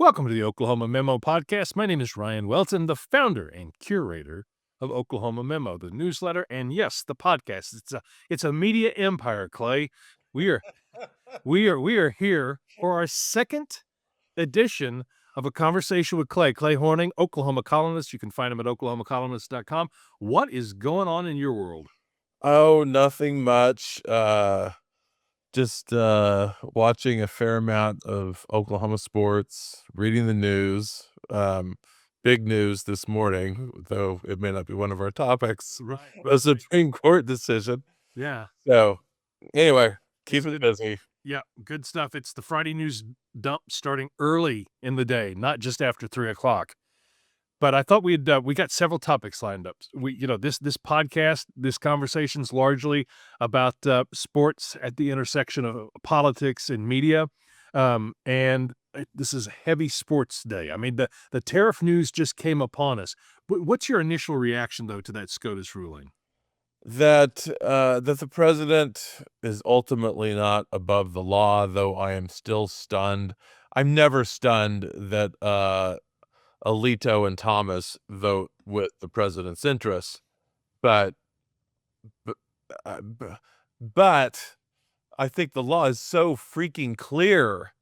Welcome to the Oklahoma Memo podcast. My name is Ryan Welton, the founder and curator of Oklahoma Memo, the newsletter, and yes, the podcast. It's a media empire, Clay. We are we are here for our second edition of a conversation with Clay Horning, Oklahoma columnist. You can find him at oklahomacolumnist.com. What is going on in your world? Oh, nothing much. Just watching a fair amount of Oklahoma sports, reading the news. Big news this morning, though it may not be one of our topics. Right. The Supreme Court decision. Yeah. So anyway, keeping it busy. Yeah, good stuff. It's the Friday news dump starting early in the day, not just after 3:00. But I thought we got several topics lined up. This podcast, this conversation's largely about sports at the intersection of politics and media, and this is heavy sports day. I mean, the tariff news just came upon us. What's your initial reaction though to that SCOTUS ruling? That the president is ultimately not above the law, though I am still stunned. I'm never stunned that Alito and Thomas vote with the president's interests, but but, uh, b- but I think the law is so freaking clear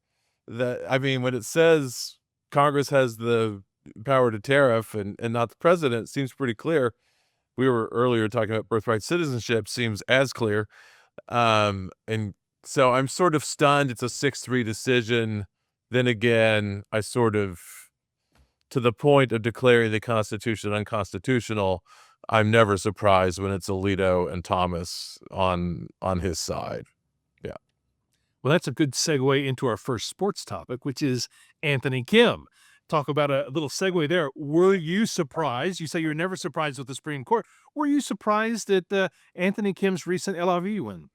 that, I mean, when it says Congress has the power to tariff and not the president, it seems pretty clear. We were earlier talking about birthright citizenship, seems as clear. And so I'm sort of stunned. It's a 6-3 decision. Then again, I sort of, to the point of declaring the Constitution unconstitutional, I'm never surprised when it's Alito and Thomas on his side. Yeah. Well, that's a good segue into our first sports topic, which is Anthony Kim. Talk about a little segue there. Were you surprised? You say you're never surprised with the Supreme Court. Were you surprised at Anthony Kim's recent LIV win?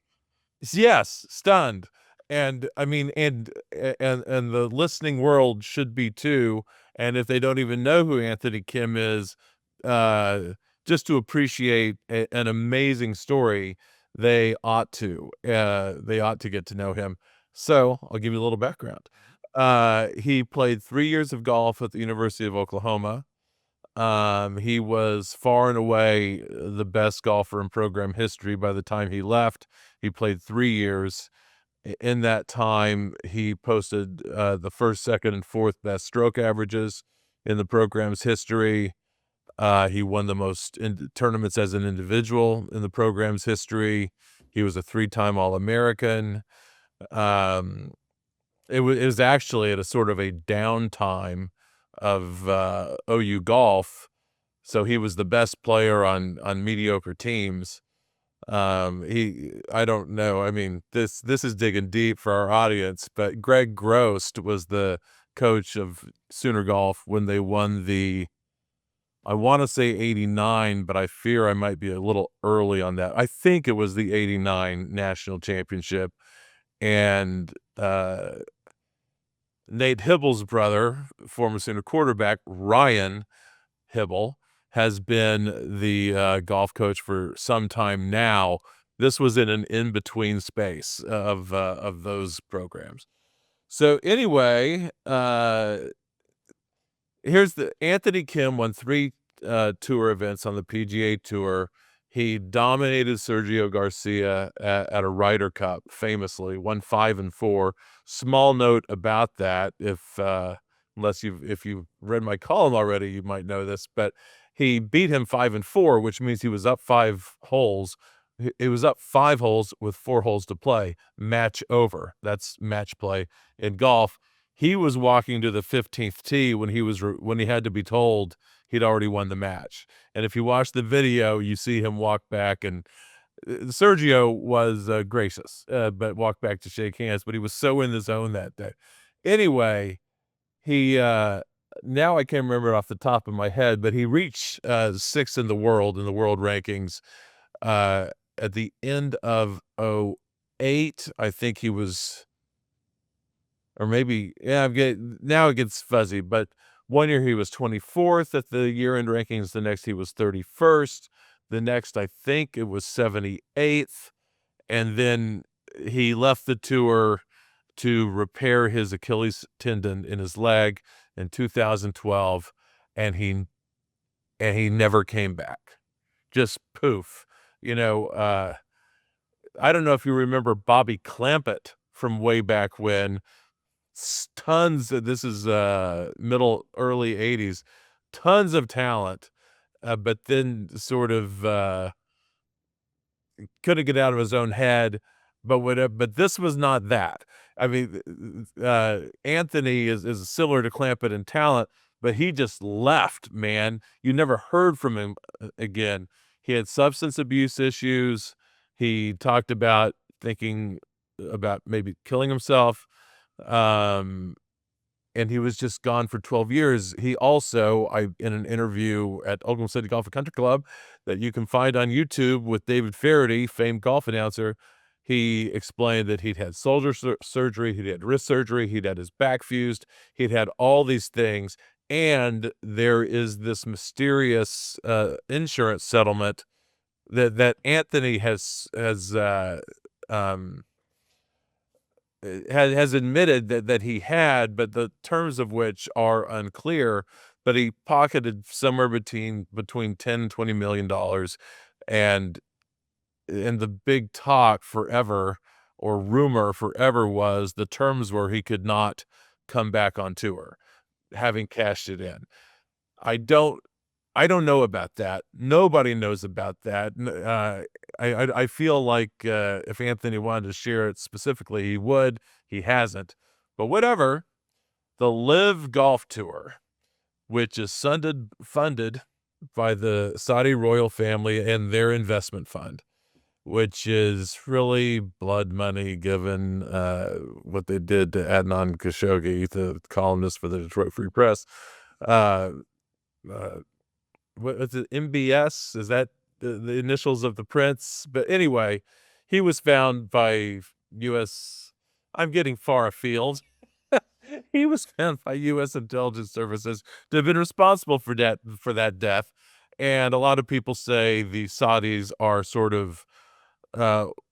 Yes, stunned. And I mean, and the listening world should be too. And if they don't even know who Anthony Kim is, just to appreciate an amazing story, they ought to. They ought to get to know him. So I'll give you a little background. He played 3 years of golf at the University of Oklahoma. He was far and away the best golfer in program history by the time he left. He played 3 years. In that time, he posted the first, second, and fourth best stroke averages in the program's history. He won the most tournaments as an individual in the program's history. He was a 3-time All-American. It was actually at a sort of a downtime of OU golf, so he was the best player on mediocre teams. I don't know. I mean, this is digging deep for our audience, but Greg Grost was the coach of Sooner Golf when they won the, I want to say 89, but I fear I might be a little early on that. I think it was the 89 national championship. And Nate Hibble's brother, former Sooner quarterback, Ryan Hibble, has been the golf coach for some time now. This was in an in-between space of those programs. So anyway, here's the Anthony Kim won 3 tour events on the PGA Tour. He dominated Sergio Garcia at a Ryder Cup, famously, won 5 and 4. Small note about that, if you've read my column already, you might know this, but he beat him 5 and 4, which means he was up 5 holes. It was up 5 holes with 4 holes to play. Match over. That's match play in golf. He was walking to the 15th tee when he had to be told he'd already won the match. And if you watch the video, you see him walk back, and Sergio was gracious, but walked back to shake hands. But he was so in the zone that day. Anyway, he now I can't remember it off the top of my head, but he reached 6th in the world rankings at the end of 2008. I think he was, or maybe, yeah, now it gets fuzzy, but one year he was 24th at the year-end rankings. The next he was 31st. The next, I think it was 78th. And then he left the tour to repair his Achilles tendon in his leg in 2012, and he never came back. Just poof. I don't know if you remember Bobby Clampett from way back when. Tons of, this is early 80s, tons of talent, but then sort of couldn't get out of his own head. But this was not that. I mean, Anthony is similar to Clampett in talent, but he just left, man. You never heard from him again. He had substance abuse issues. He talked about thinking about maybe killing himself. And he was just gone for 12 years. He also, in an interview at Oklahoma City Golf and Country Club that you can find on YouTube with David Faraday, famed golf announcer, he explained that he'd had shoulder surgery, he'd had wrist surgery, he'd had his back fused, he'd had all these things, and there is this mysterious insurance settlement that Anthony has admitted that he had, but the terms of which are unclear. But he pocketed somewhere between $10 and $20 million, and the big talk forever, or rumor forever, was the terms were he could not come back on tour, having cashed it in. I don't know about that. Nobody knows about that. I feel like if Anthony wanted to share it specifically, he would. He hasn't. But whatever. The Live Golf Tour, which is funded by the Saudi royal family and their investment fund, which is really blood money given what they did to Adnan Khashoggi, the columnist for the Detroit Free Press. What is it, MBS? Is that the initials of the prince? But anyway, he was found by U.S. I'm getting far afield. He was found by U.S. intelligence services to have been responsible for that death. And a lot of people say the Saudis are sort of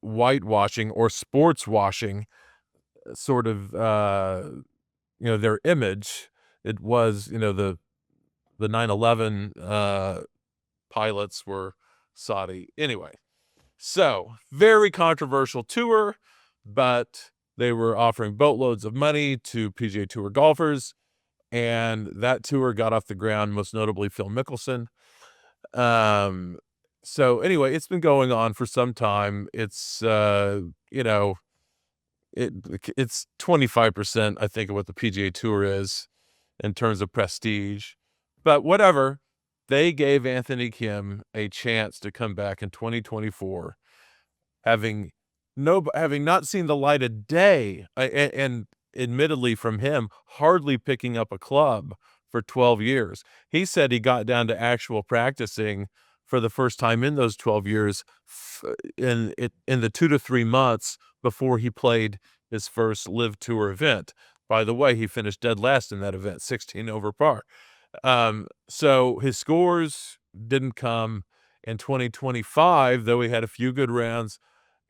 whitewashing or sports washing sort of their image. It was, the 9/11 pilots were Saudi. Anyway, so very controversial tour, but they were offering boatloads of money to PGA Tour golfers, and that tour got off the ground, most notably Phil Mickelson. So anyway, it's been going on for some time. It's it's 25%, I think, of what the PGA Tour is in terms of prestige. But whatever, they gave Anthony Kim a chance to come back in 2024, having not seen the light of day, and admittedly from him, hardly picking up a club for 12 years. He said he got down to actual practicing for the first time in those 12 years in the 2 to 3 months before he played his first Live Tour event. By the way, he finished dead last in that event, 16 over par. So his scores didn't come in 2025, though he had a few good rounds.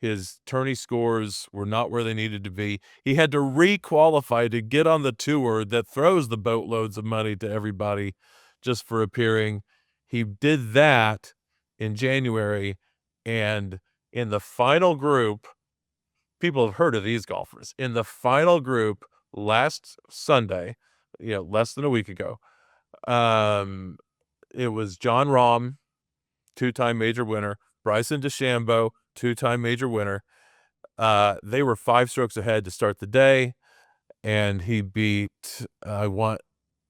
His tourney scores were not where they needed to be. He had to re-qualify to get on the tour that throws the boatloads of money to everybody just for appearing. He did that in January, and in the final group, people have heard of these golfers. In the final group last Sunday, less than a week ago, it was John Rahm, 2-time major winner, Bryson DeChambeau, 2-time major winner. They were 5 strokes ahead to start the day, and he beat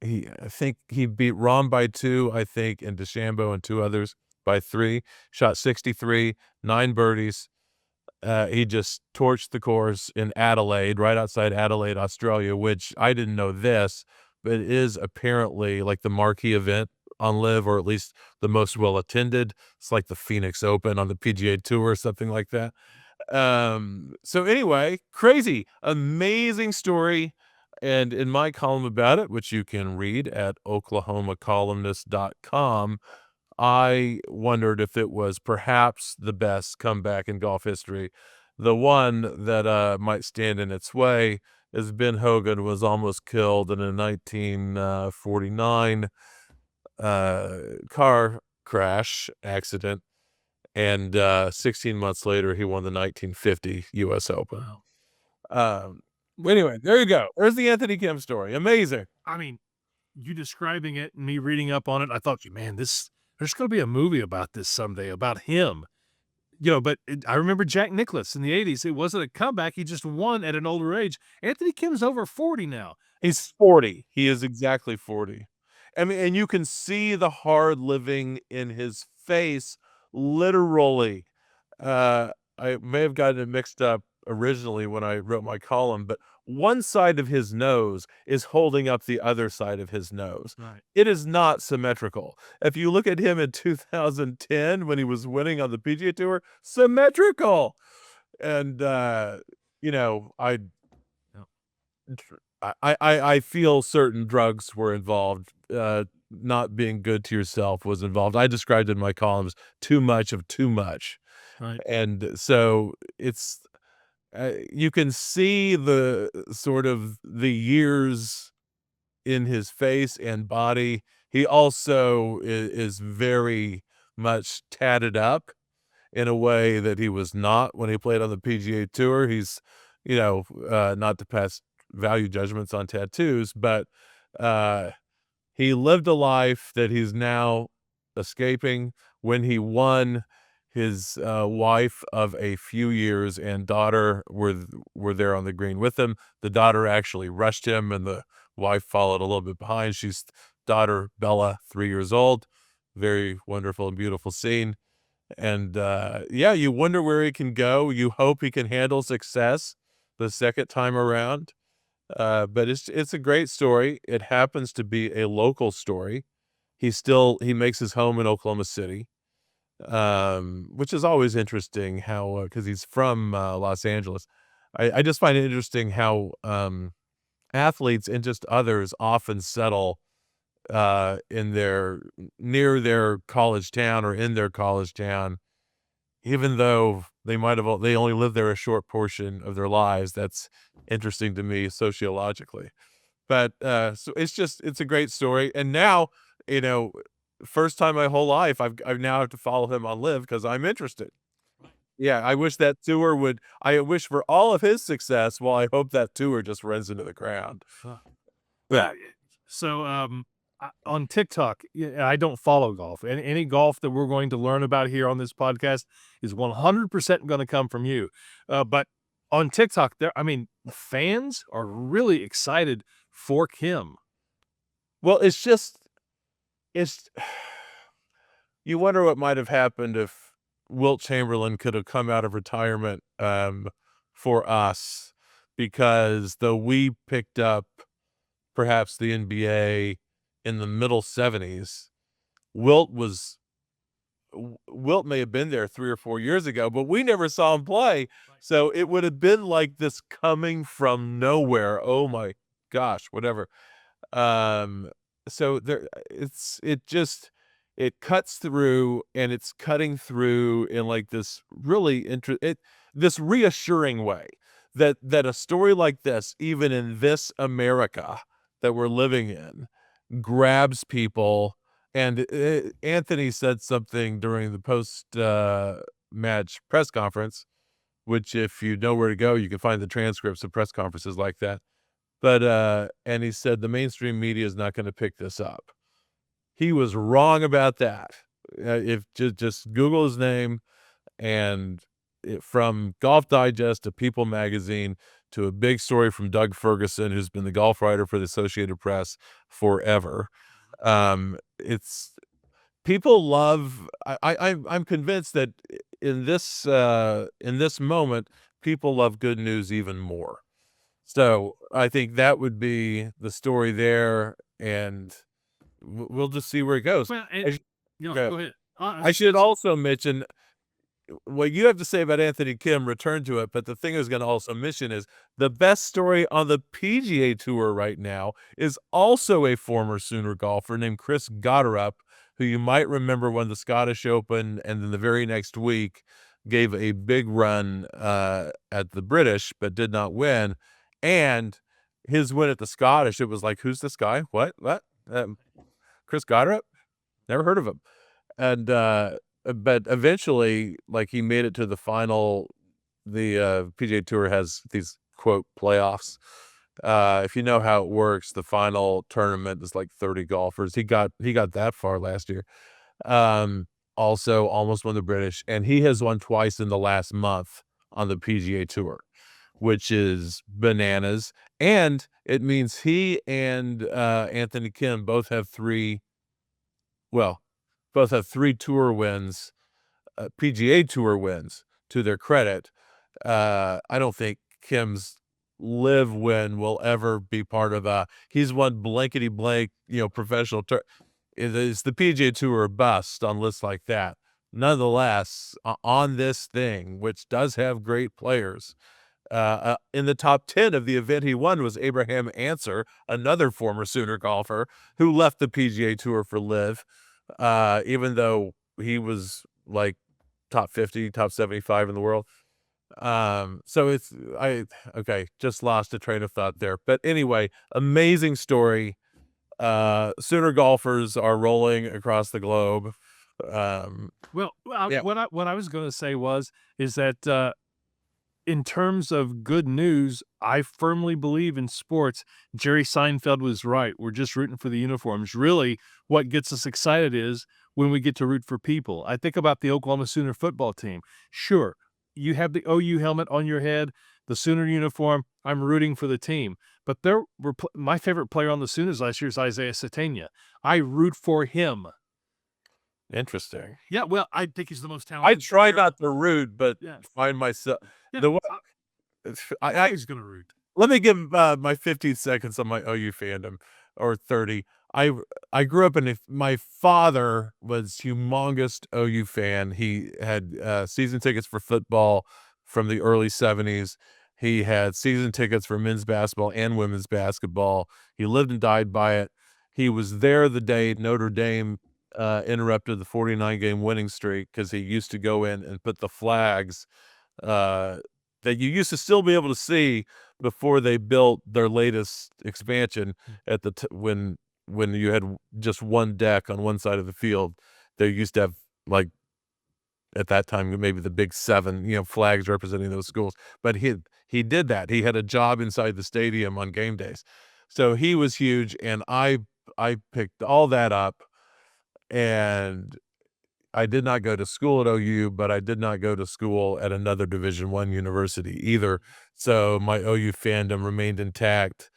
I think he beat Rahm by 2, I think, and DeChambeau and 2 others by 3. Shot 63, 9 birdies. He just torched the course in Adelaide, right outside Adelaide, Australia, which I didn't know this, but it is apparently like the marquee event on Live, or at least the most well attended. It's like the Phoenix Open on the PGA Tour or something like that. So anyway, crazy, amazing story. And in my column about it, which you can read at oklahomacolumnist.com, I wondered if it was perhaps the best comeback in golf history The one that might stand in its way is Ben Hogan was almost killed in a 1949 car crash accident, and 16 months later, he won the 1950 U.S. Open. Wow. Anyway, there you go. There's the Anthony Kim story. Amazing. I mean, you describing it and me reading up on it, I thought, man, there's going to be a movie about this someday, about him. But I remember Jack Nicklaus in the 80s. It wasn't a comeback. He just won at an older age. Anthony Kim's over 40 now. He's 40. He is exactly 40. I mean, and you can see the hard living in his face, literally. I may have gotten it mixed up originally when I wrote my column, but one side of his nose is holding up the other side of his nose. Right. It is not symmetrical. If you look at him in 2010 when he was winning on the PGA Tour, symmetrical. And I feel certain drugs were involved. Not being good to yourself was involved. I described in my columns too much of too much. Right. And so it's you can see the sort of the years in his face and body. He also is very much tatted up in a way that he was not when he played on the PGA Tour. He's, not to pass value judgments on tattoos, but he lived a life that he's now escaping. When he won, his wife of a few years and daughter were there on the green with him. The daughter actually rushed him, and the wife followed a little bit behind. She's daughter Bella, 3 years old. Very wonderful and beautiful scene. And you wonder where he can go. You hope he can handle success the second time around. But it's a great story. It happens to be a local story. He makes his home in Oklahoma City, which is always interesting how, because he's from Los Angeles. I just find it interesting how athletes and just others often settle near their college town or in their college town, even though they only lived there a short portion of their lives. That's interesting to me sociologically. But so it's a great story. And now, first time my whole life, I now have to follow him on Live because I'm interested. Yeah, I wish that tour I wish for all of his success, while I hope that tour just runs into the ground. Yeah. So on TikTok, I don't follow golf. Any golf that we're going to learn about here on this podcast is 100% going to come from you. But on TikTok, fans are really excited for Kim. Well, you wonder what might have happened if Wilt Chamberlain could have come out of retirement for us, because though we picked up perhaps the NBA in the middle 70s, Wilt may have been there 3 or 4 years ago, but we never saw him play. So it would have been like this coming from nowhere. Oh my gosh, whatever. So it cuts through, and it's cutting through in like this really this reassuring way that a story like this, even in this America that we're living in, grabs people. And Anthony said something during the post match press conference, which, if you know where to go, you can find the transcripts of press conferences like that. But and he said the mainstream media is not going to pick this up. He was wrong about that. If just Google his name, and from Golf Digest to People Magazine to a big story from Doug Ferguson, who's been the golf writer for the Associated Press forever. It's people love. I'm convinced that in this moment, people love good news even more. So I think that would be the story there, and we'll just see where it goes. Well, go ahead. I should also mention what you have to say about Anthony Kim, return to it. But the thing I was going to also mention is the best story on the PGA Tour right now is also a former Sooner golfer named Chris Gotterup, who you might remember won the Scottish Open, and then the very next week gave a big run at the British, but did not win. And his win at the Scottish, it was like, who's this guy? What? Chris Goddard? Never heard of him. And but eventually, like, he made it to the final. The PGA Tour has these quote playoffs. If you know how it works, the final tournament is like 30 golfers. He got that far last year. Also almost won the British, and he has won twice in the last month on the PGA Tour, which is bananas. And it means he and Anthony Kim both have three tour wins, PGA Tour wins, to their credit. I don't think Kim's live win will ever be part of he's won blankety blank, professional tour. It's the PGA Tour or bust on lists like that. Nonetheless, on this thing, which does have great players, in the top 10 of the event he won was Abraham Answer, another former Sooner golfer who left the PGA Tour for live, even though he was like top 50, top 75 in the world. So just lost a train of thought there. But anyway, amazing story. Sooner golfers are rolling across the globe. Yeah. What I was going to say is that in terms of good news, I firmly believe in sports. Jerry Seinfeld was right. We're just rooting for the uniforms. Really, what gets us excited is when we get to root for people. I think about the Oklahoma Sooner football team. Sure, you have the OU helmet on your head, the Sooner uniform. I'm rooting for the team. But my favorite player on the Sooners last year is Isaiah Satania. I root for him. Interesting. Yeah, well, I think he's the most talented. I try not to root, but find myself. Yeah, I was going to root. Let me give my 15 seconds on my OU fandom, or 30. I grew up my father was humongous OU fan. He had season tickets for football from the early 70s. He had season tickets for men's basketball and women's basketball. He lived and died by it. He was there the day Notre Dame interrupted the 49-game winning streak, because he used to go in and put the flags that you used to still be able to see before they built their latest expansion at when you had just one deck on one side of the field. They used to have, like, at that time, maybe the big 7, flags representing those schools. But he did that. He had a job inside the stadium on game days. So he was huge, and I picked all that up. And I did not go to school at OU, but I did not go to school at another Division I university either. So my OU fandom remained intact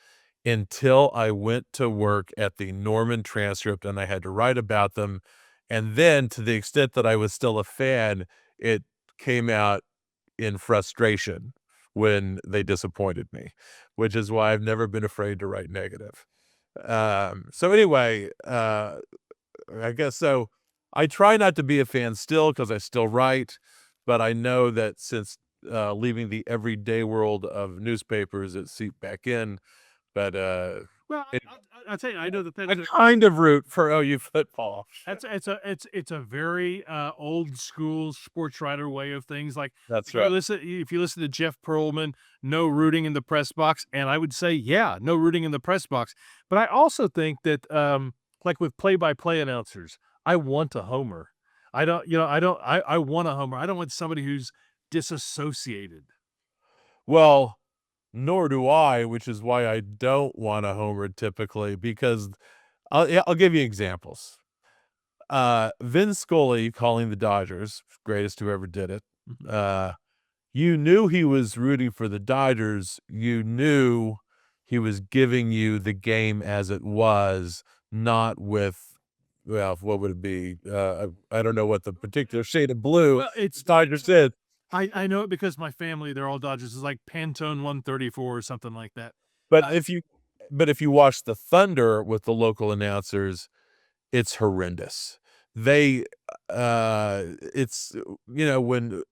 until I went to work at the Norman Transcript, and I had to write about them. And then, to the extent that I was still a fan, it came out in frustration when they disappointed me, which is why I've never been afraid to write negative. So anyway, I guess so. I try not to be a fan still, because I still write, but I know that since leaving the everyday world of newspapers, it seeped back in. But well, I'll tell you, I know that I kind of root for OU football. It's a very old school sports writer way of things. Like, that's right. If you listen to Jeff Pearlman, no rooting in the press box, and I would say, yeah, no rooting in the press box. But I also think that, like with play-by-play announcers, I want a homer. I want a homer. I don't want somebody who's disassociated. Well, nor do I, which is why I don't want a homer typically, because I'll give you examples. Vin Scully calling the Dodgers, greatest who ever did it. You knew he was rooting for the Dodgers. You knew he was giving you the game as it was, not with, well, what would it be? I don't know what the particular shade of blue it's Dodgers did. I know it because my family, they're all Dodgers. It's like Pantone 134 or something like that. But if you watch the Thunder with the local announcers, it's horrendous. They it's when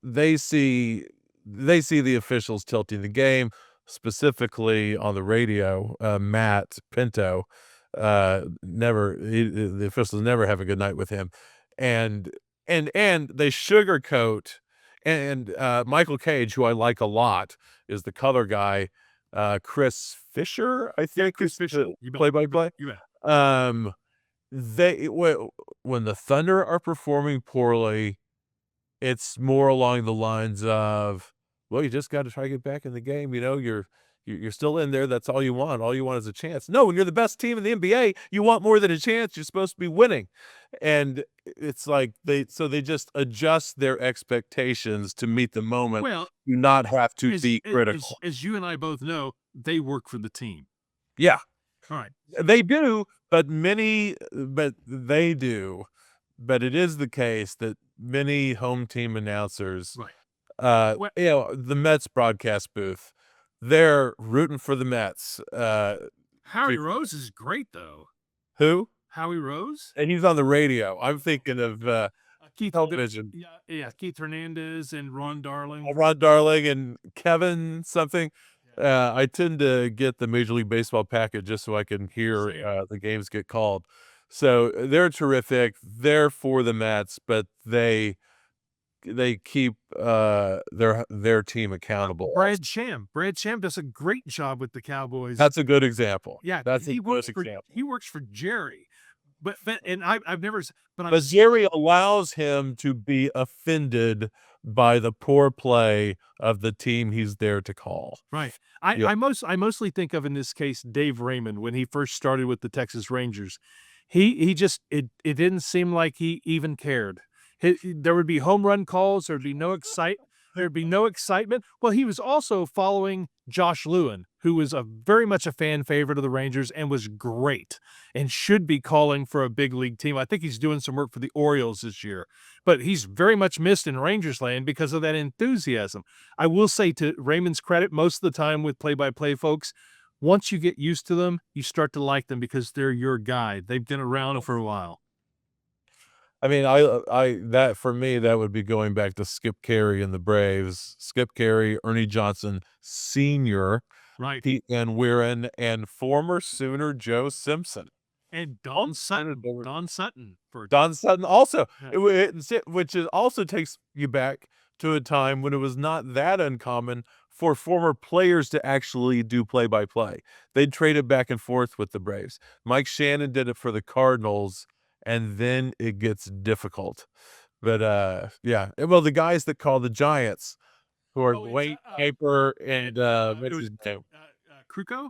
they see the officials tilting the game, specifically on the radio, Matt Pinto, the officials never have a good night with him, and they sugarcoat And Michael Cage, who I like a lot, is the color guy. Chris Fisher, I think, Chris is Fisher. the You bet. play-by-play. You bet. When the Thunder are performing poorly, it's more along the lines of, well, you just got to try to get back in the game. You know, you're still in there. That's all you want. All you want is a chance. No, when you're the best team in the NBA, you want more than a chance. You're supposed to be winning. And it's like they just adjust their expectations to meet the moment. Well, Do not have to be critical. as you and I both know, they work for the team. Yeah, All right. they do, but they do. But it is the case that many home team announcers, Right. Well, you know, the Mets broadcast booth, they're rooting for the Mets. Howie Rose is great, though. Who? Howie Rose? And he's on the radio. I'm thinking of Keith television. Yeah, Keith Hernandez and Ron Darling. Ron Darling and Kevin something. I tend to get the Major League Baseball package just so I can hear the games get called. So they're terrific. They're for the Mets, but they keep their team accountable. Brad Sham does a great job with the Cowboys. That's a good example. Yeah, that's he a works good for example. he works for Jerry, but and I've never. But Jerry allows him to be offended by the poor play of the team he's there to call. Right. Yeah. I mostly think of, in this case, Dave Raymond when he first started with the Texas Rangers. He just it didn't seem like he even cared. There would be home run calls. There'd be no excitement. Well, he was also following Josh Lewin, who was very much a fan favorite of the Rangers and was great and should be calling for a big league team. I think he's doing some work for the Orioles this year, but he's very much missed in Rangers land because of that enthusiasm. I will say, to Raymond's credit, most of the time with play-by-play folks, once you get used to them, you start to like them because they're your guy. They've been around for a while. I mean, that for me, that would be going back to Skip Carey and the Braves. Skip Carey, Ernie Johnson Sr., Right. Pete Van Wieren, and former Sooner Joe Simpson. And Don Sutton. Don Sutton Also, Yeah. which also takes you back to a time when it was not that uncommon for former players to actually do play-by-play. They'd trade it back and forth with the Braves. Mike Shannon did it for the Cardinals, and then it gets difficult. But yeah, well, the guys that call the Giants, who are Wayne Paper and what's his name? Kruko?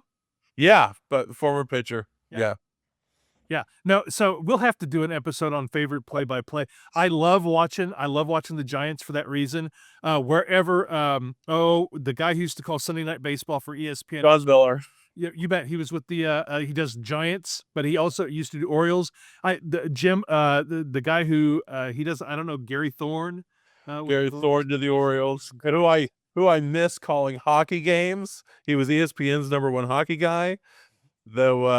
Yeah, but former pitcher. Yeah. Yeah. No, so we'll have to do an episode on favorite play-by-play. I love watching the Giants for that reason. Wherever the guy who used to call Sunday Night Baseball for ESPN. John Miller. Yeah, you bet. He was with the he does Giants, but he also used to do Orioles. The guy who he does, I don't know, Gary Thorne. Gary Thorne to the Orioles. And who I miss calling hockey games. He was ESPN's #1 hockey guy. Though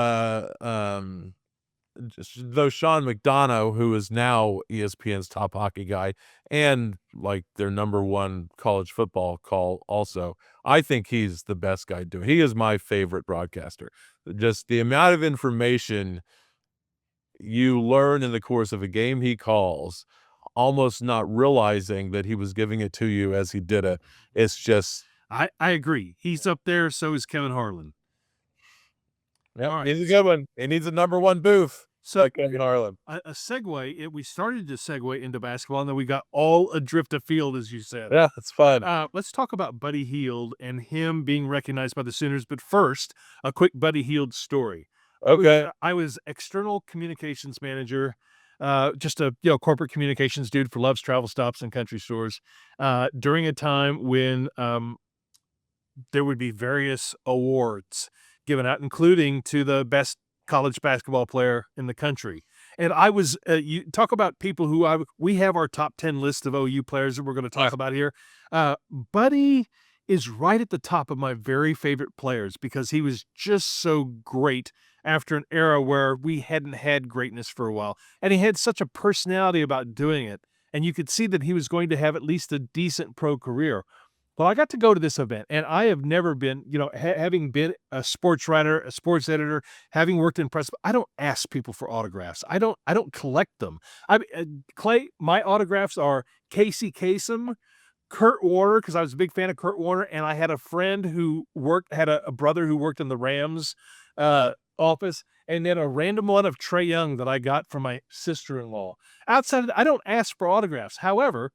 Sean McDonough, who is now ESPN's top hockey guy and like their #1 college football call also, I think he's the best guy doing it. He is my favorite broadcaster. Just the amount of information you learn in the course of a game he calls, almost not realizing that he was giving it to you as he did it. It's just... I agree. He's up there, so is Kevin Harlan. Yeah, right. He's a good one. He needs a #1 booth. So like Kevin Harlan. A segue. We started to segue into basketball, and then we got all adrift afield, as you said. Yeah, it's fun. Let's talk about Buddy Hield and him being recognized by the Sooners. But first, a quick Buddy Hield story. Okay. I was external communications manager, just a corporate communications dude for Love's Travel Stops and Country Stores, during a time when there would be various awards given out, including to the best college basketball player in the country. And I was, you talk about people who we have our top 10 list of OU players that we're going to talk about here. Buddy is right at the top of my very favorite players because he was just so great after an era where we hadn't had greatness for a while. And he had such a personality about doing it. And you could see that he was going to have at least a decent pro career. Well, I got to go to this event, and I have never been, having been a sports writer, a sports editor, having worked in press, I don't ask people for autographs. I don't collect them. Clay, my autographs are Casey Kasem, Kurt Warner, because I was a big fan of Kurt Warner, and I had a friend who had a brother who worked in the Rams office, and then a random one of Trae Young that I got from my sister-in-law. Outside of that, I don't ask for autographs. However,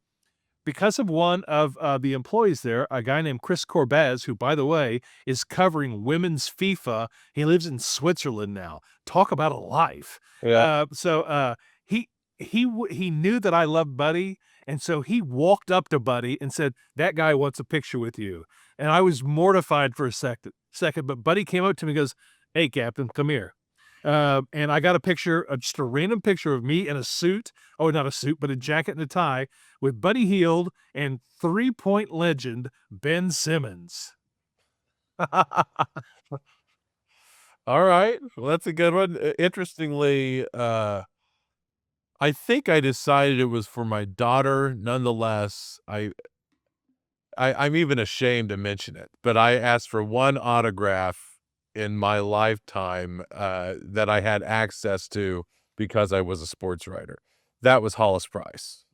because of one of the employees there, a guy named Chris Corbez, who, by the way, is covering women's FIFA. He lives in Switzerland now. Talk about a life. Yeah. He knew that I loved Buddy, and so he walked up to Buddy and said, "That guy wants a picture with you." And I was mortified for a second, but Buddy came up to me and goes, "Hey, Captain, come here." And I got a picture, just a random picture of me in a suit. Oh, not a suit, but a jacket and a tie with Buddy Hield and three-point legend Ben Simmons. All right. Well, that's a good one. Interestingly, I think I decided it was for my daughter. Nonetheless, I'm even ashamed to mention it, but I asked for one autograph in my lifetime that I had access to because I was a sports writer. That was Hollis Price.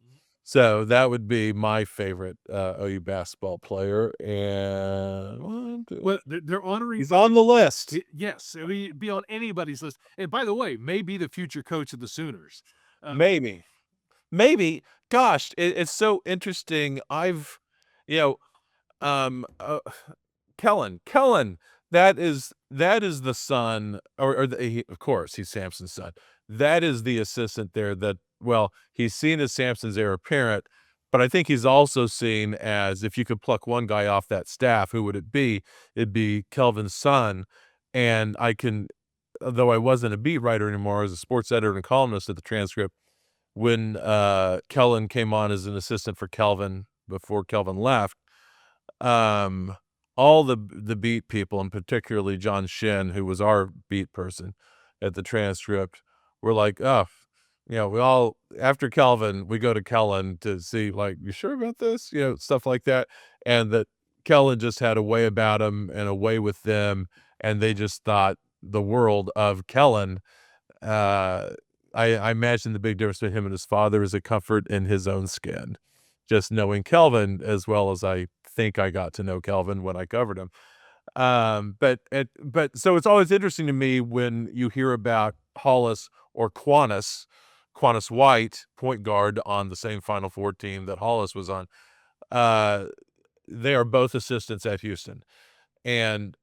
So that would be my favorite OU basketball player. And Well, they're honoring. he's on the list. Yes, he'd be on anybody's list. And by the way, may be the future coach of the Sooners. Maybe. Gosh, it's so interesting. Um, uh, Kellen, that is the son, of course, he's Samson's son. That is the assistant there that, well, he's seen as Samson's heir apparent, but I think he's also seen as, if you could pluck one guy off that staff, who would it be? It'd be Kelvin's son. And though I wasn't a beat writer anymore, I was a sports editor and columnist at the Transcript, when Kellen came on as an assistant for Kelvin before Kelvin left, all the beat people, and particularly John Shin, who was our beat person at the Transcript, were like, "Oh, we all, after Kelvin, we go to Kellen to see, like, you sure about this?" Stuff like that. And that Kellen just had a way about him and a way with them, and they just thought the world of Kellen. I imagine the big difference between him and his father is a comfort in his own skin, just knowing Kelvin as well as I think I got to know Kelvin when I covered him. But so it's always interesting to me when you hear about Hollis or Quannas White, point guard on the same Final Four team that Hollis was on. They are both assistants at Houston. And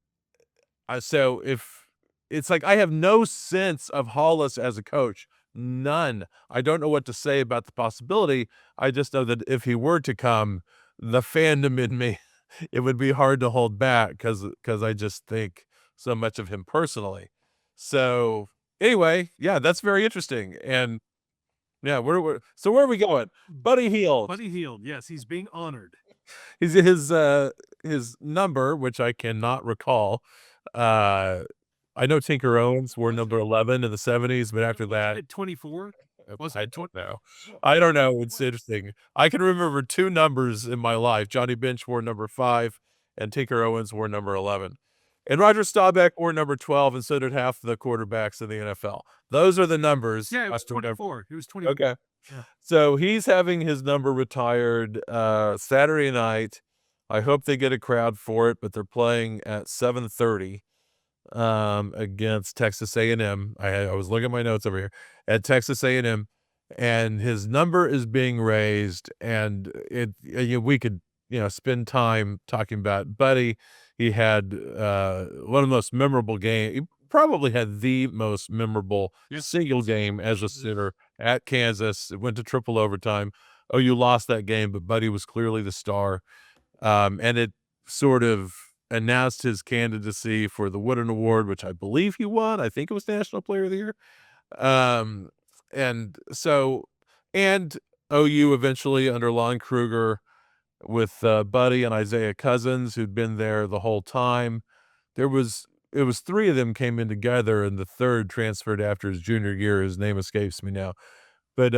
so if it's like, I have no sense of Hollis as a coach, none. I don't know what to say about the possibility. I just know that if he were to come, the fandom in me, it would be hard to hold back because I just think so much of him personally. So anyway, yeah, that's very interesting. And yeah, so where are we going? Buddy Hield. Buddy Hield, yes, he's being honored. His number, which I cannot recall. I know Tinker Owens wore number 11 in the 70s, but after that, 24. I don't know. I don't know. It's interesting. I can remember two numbers in my life. Johnny Bench wore number 5, and Tinker Owens wore number 11. And Roger Staubach wore number 12, and so did half the quarterbacks in the NFL. Those are the numbers. Yeah, it was 24. It was 24. Okay. Yeah. So he's having his number retired Saturday night. I hope they get a crowd for it, but they're playing at 7:30 against Texas A&M. I was looking at my notes over here at Texas A&M, and his number is being raised. And we could spend time talking about Buddy. He had one of the most memorable games. He probably had the most memorable single game as a Sooner at Kansas. It went to triple overtime. OU lost that game, but Buddy was clearly the star. And it sort of announced his candidacy for the Wooden Award, which I believe he won. I think it was National Player of the Year. And OU eventually under Lon Kruger with Buddy and Isaiah Cousins, who'd been there the whole time. It was 3 of them came in together, and the third transferred after his junior year. His name escapes me now. But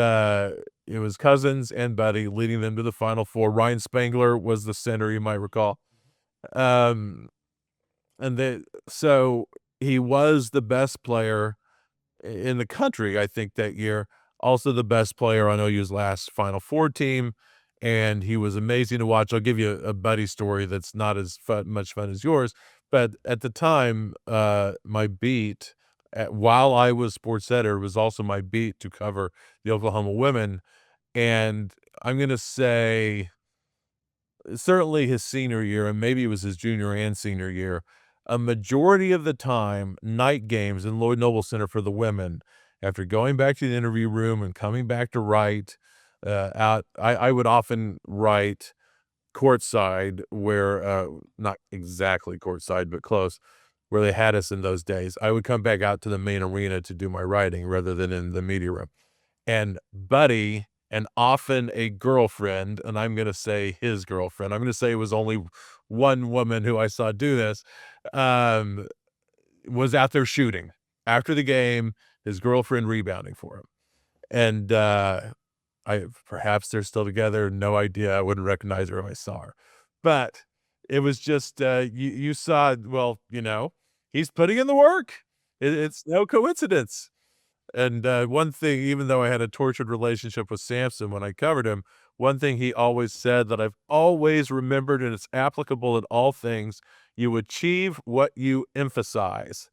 it was Cousins and Buddy leading them to the Final Four. Ryan Spangler was the center, you might recall. So he was the best player in the country, I think, that year. Also the best player on OU's last Final Four team. and he was amazing to watch. I'll give you a Buddy story that's not as much fun as yours, but at the time, my beat, while I was sports editor, was also my beat to cover the Oklahoma women, and I'm gonna say certainly his senior year, and maybe it was his junior and senior year, a majority of the time, night games in Lloyd Noble Center for the women, after going back to the interview room and coming back to write, I would often write courtside where, not exactly courtside, but close, where they had us in those days. I would come back out to the main arena to do my writing rather than in the media room. And Buddy, and often a girlfriend, and I'm gonna say his girlfriend, I'm gonna say it was only one woman who I saw do this, um, was out there shooting. After the game, his girlfriend rebounding for him. And, perhaps they're still together, no idea, I wouldn't recognize her if I saw her. But it was just, you saw, well, he's putting in the work. It's no coincidence. And, one thing, even though I had a tortured relationship with Samson when I covered him, one thing he always said that I've always remembered, and it's applicable in all things, you achieve what you emphasize.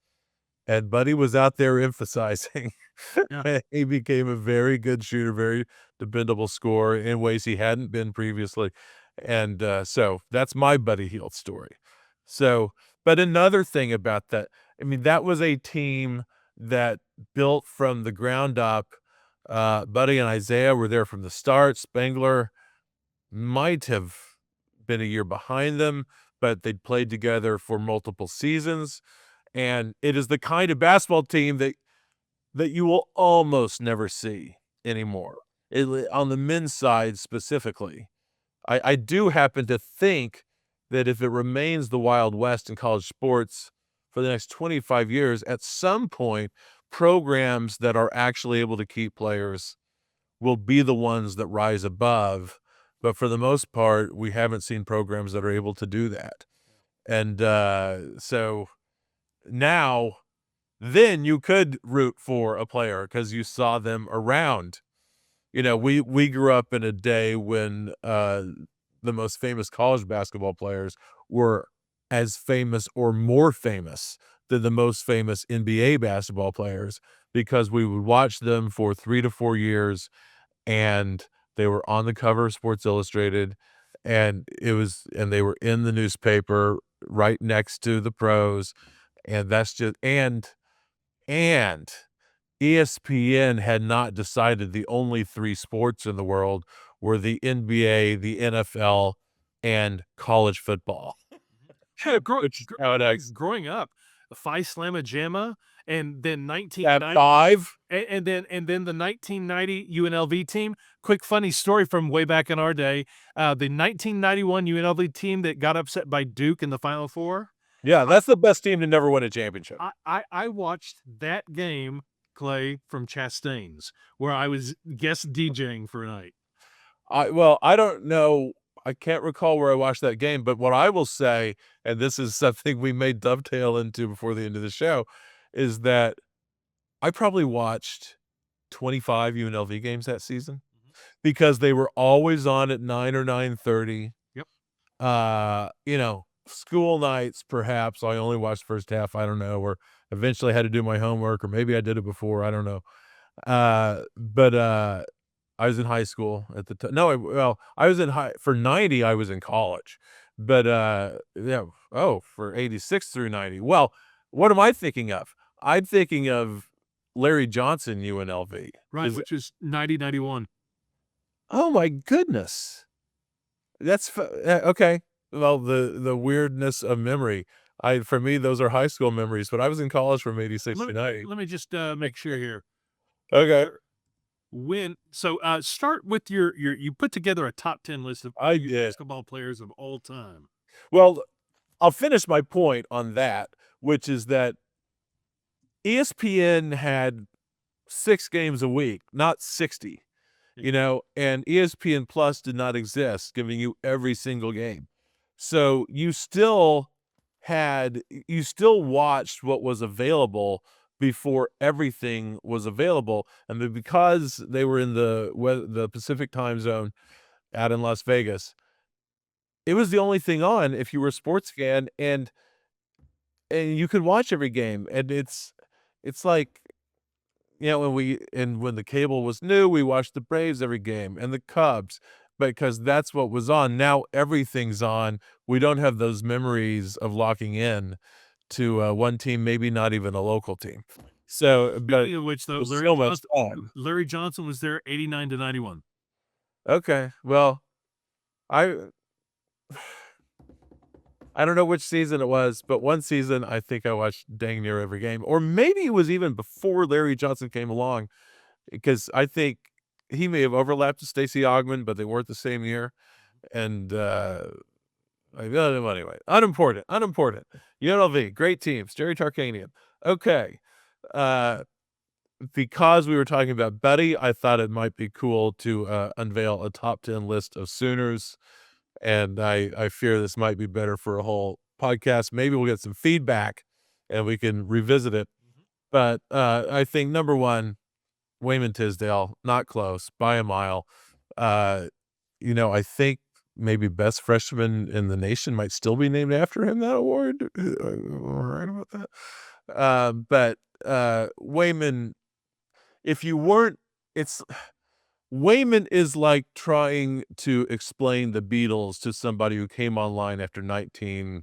And Buddy was out there emphasizing. Yeah. He became a very good shooter, very dependable scorer in ways he hadn't been previously. And, so that's my Buddy Hield story. So, but another thing about that, I mean, that was a team that built from the ground up. Buddy and Isaiah were there from the start. Spangler might have been a year behind them, but they'd played together for multiple seasons. And it is the kind of basketball team that you will almost never see anymore. On the men's side specifically. I do happen to think that if it remains the Wild West in college sports for the next 25 years, at some point, programs that are actually able to keep players will be the ones that rise above. But for the most part, we haven't seen programs that are able to do that. And so now, then you could root for a player because you saw them around. We grew up in a day when the most famous college basketball players were as famous or more famous than the most famous NBA basketball players because we would watch them for 3 to 4 years, and they were on the cover of Sports Illustrated, and they were in the newspaper right next to the pros, and that's just and ESPN had not decided the only 3 sports in the world were the NBA, the NFL, and college football. Yeah, Which is how it acts. growing up, Phi Slamma Jamma, and then At 1990, 5? and then the 1990 UNLV team. Quick funny story from way back in our day. The 1991 UNLV team that got upset by Duke in the Final Four. Yeah, that's the best team to never win a championship. I watched that game, Clay, from Chastain's, where I was guest DJing for a night. I don't know. I can't recall where I watched that game, but what I will say, and this is something we may dovetail into before the end of the show, is that I probably watched 25 UNLV games that season because they were always on at 9 or 9:30. Yep. School nights, perhaps I only watched the first half, I don't know, or eventually had to do my homework, or maybe I did it before, I don't know. But I was in high school at the time. No, I was in for 90, I was in college. But, yeah, for 86 through 90. Well, what am I thinking of? I'm thinking of Larry Johnson, UNLV. Right, which is 90, 91. Oh my goodness. That's okay. Well, the weirdness of memory. For me, those are high school memories, but I was in college from 86 to 90. Let me just make sure here. Okay. Start with your you put together a top 10 list of I did. basketball players of all time. Well, I'll finish my point on that, which is that ESPN had 6 games a week, not 60, and ESPN Plus did not exist, giving you every single game. So you still watched what was available before everything was available. And then because they were in the Pacific time zone, out in Las Vegas. It was the only thing on if you were a sports fan, and you could watch every game, and it's like, when the cable was new, we watched the Braves every game and the Cubs because that's what was on. Now everything's on. We don't have those memories of locking in to one team, maybe not even a local team. So, but Speaking of which, though, it was so much fun. Larry Johnson was there 89 to 91. Okay, well, I I don't know which season it was, but one season I think I watched dang near every game, or maybe it was even before Larry Johnson came along, because I think he may have overlapped with Stacey Augmon, but they weren't the same year. And anyway, unimportant. UNLV, great teams. Jerry Tarkanian. Okay, because we were talking about Buddy, I thought it might be cool to unveil a top 10 list of Sooners. And I fear this might be better for a whole podcast. Maybe we'll get some feedback and we can revisit it. But I think number one, Wayman Tisdale, not close by a mile. I think maybe best freshman in the nation might still be named after him, that award. Right about that. But Wayman, if you weren't, Wayman is like trying to explain the Beatles to somebody who came online after certainly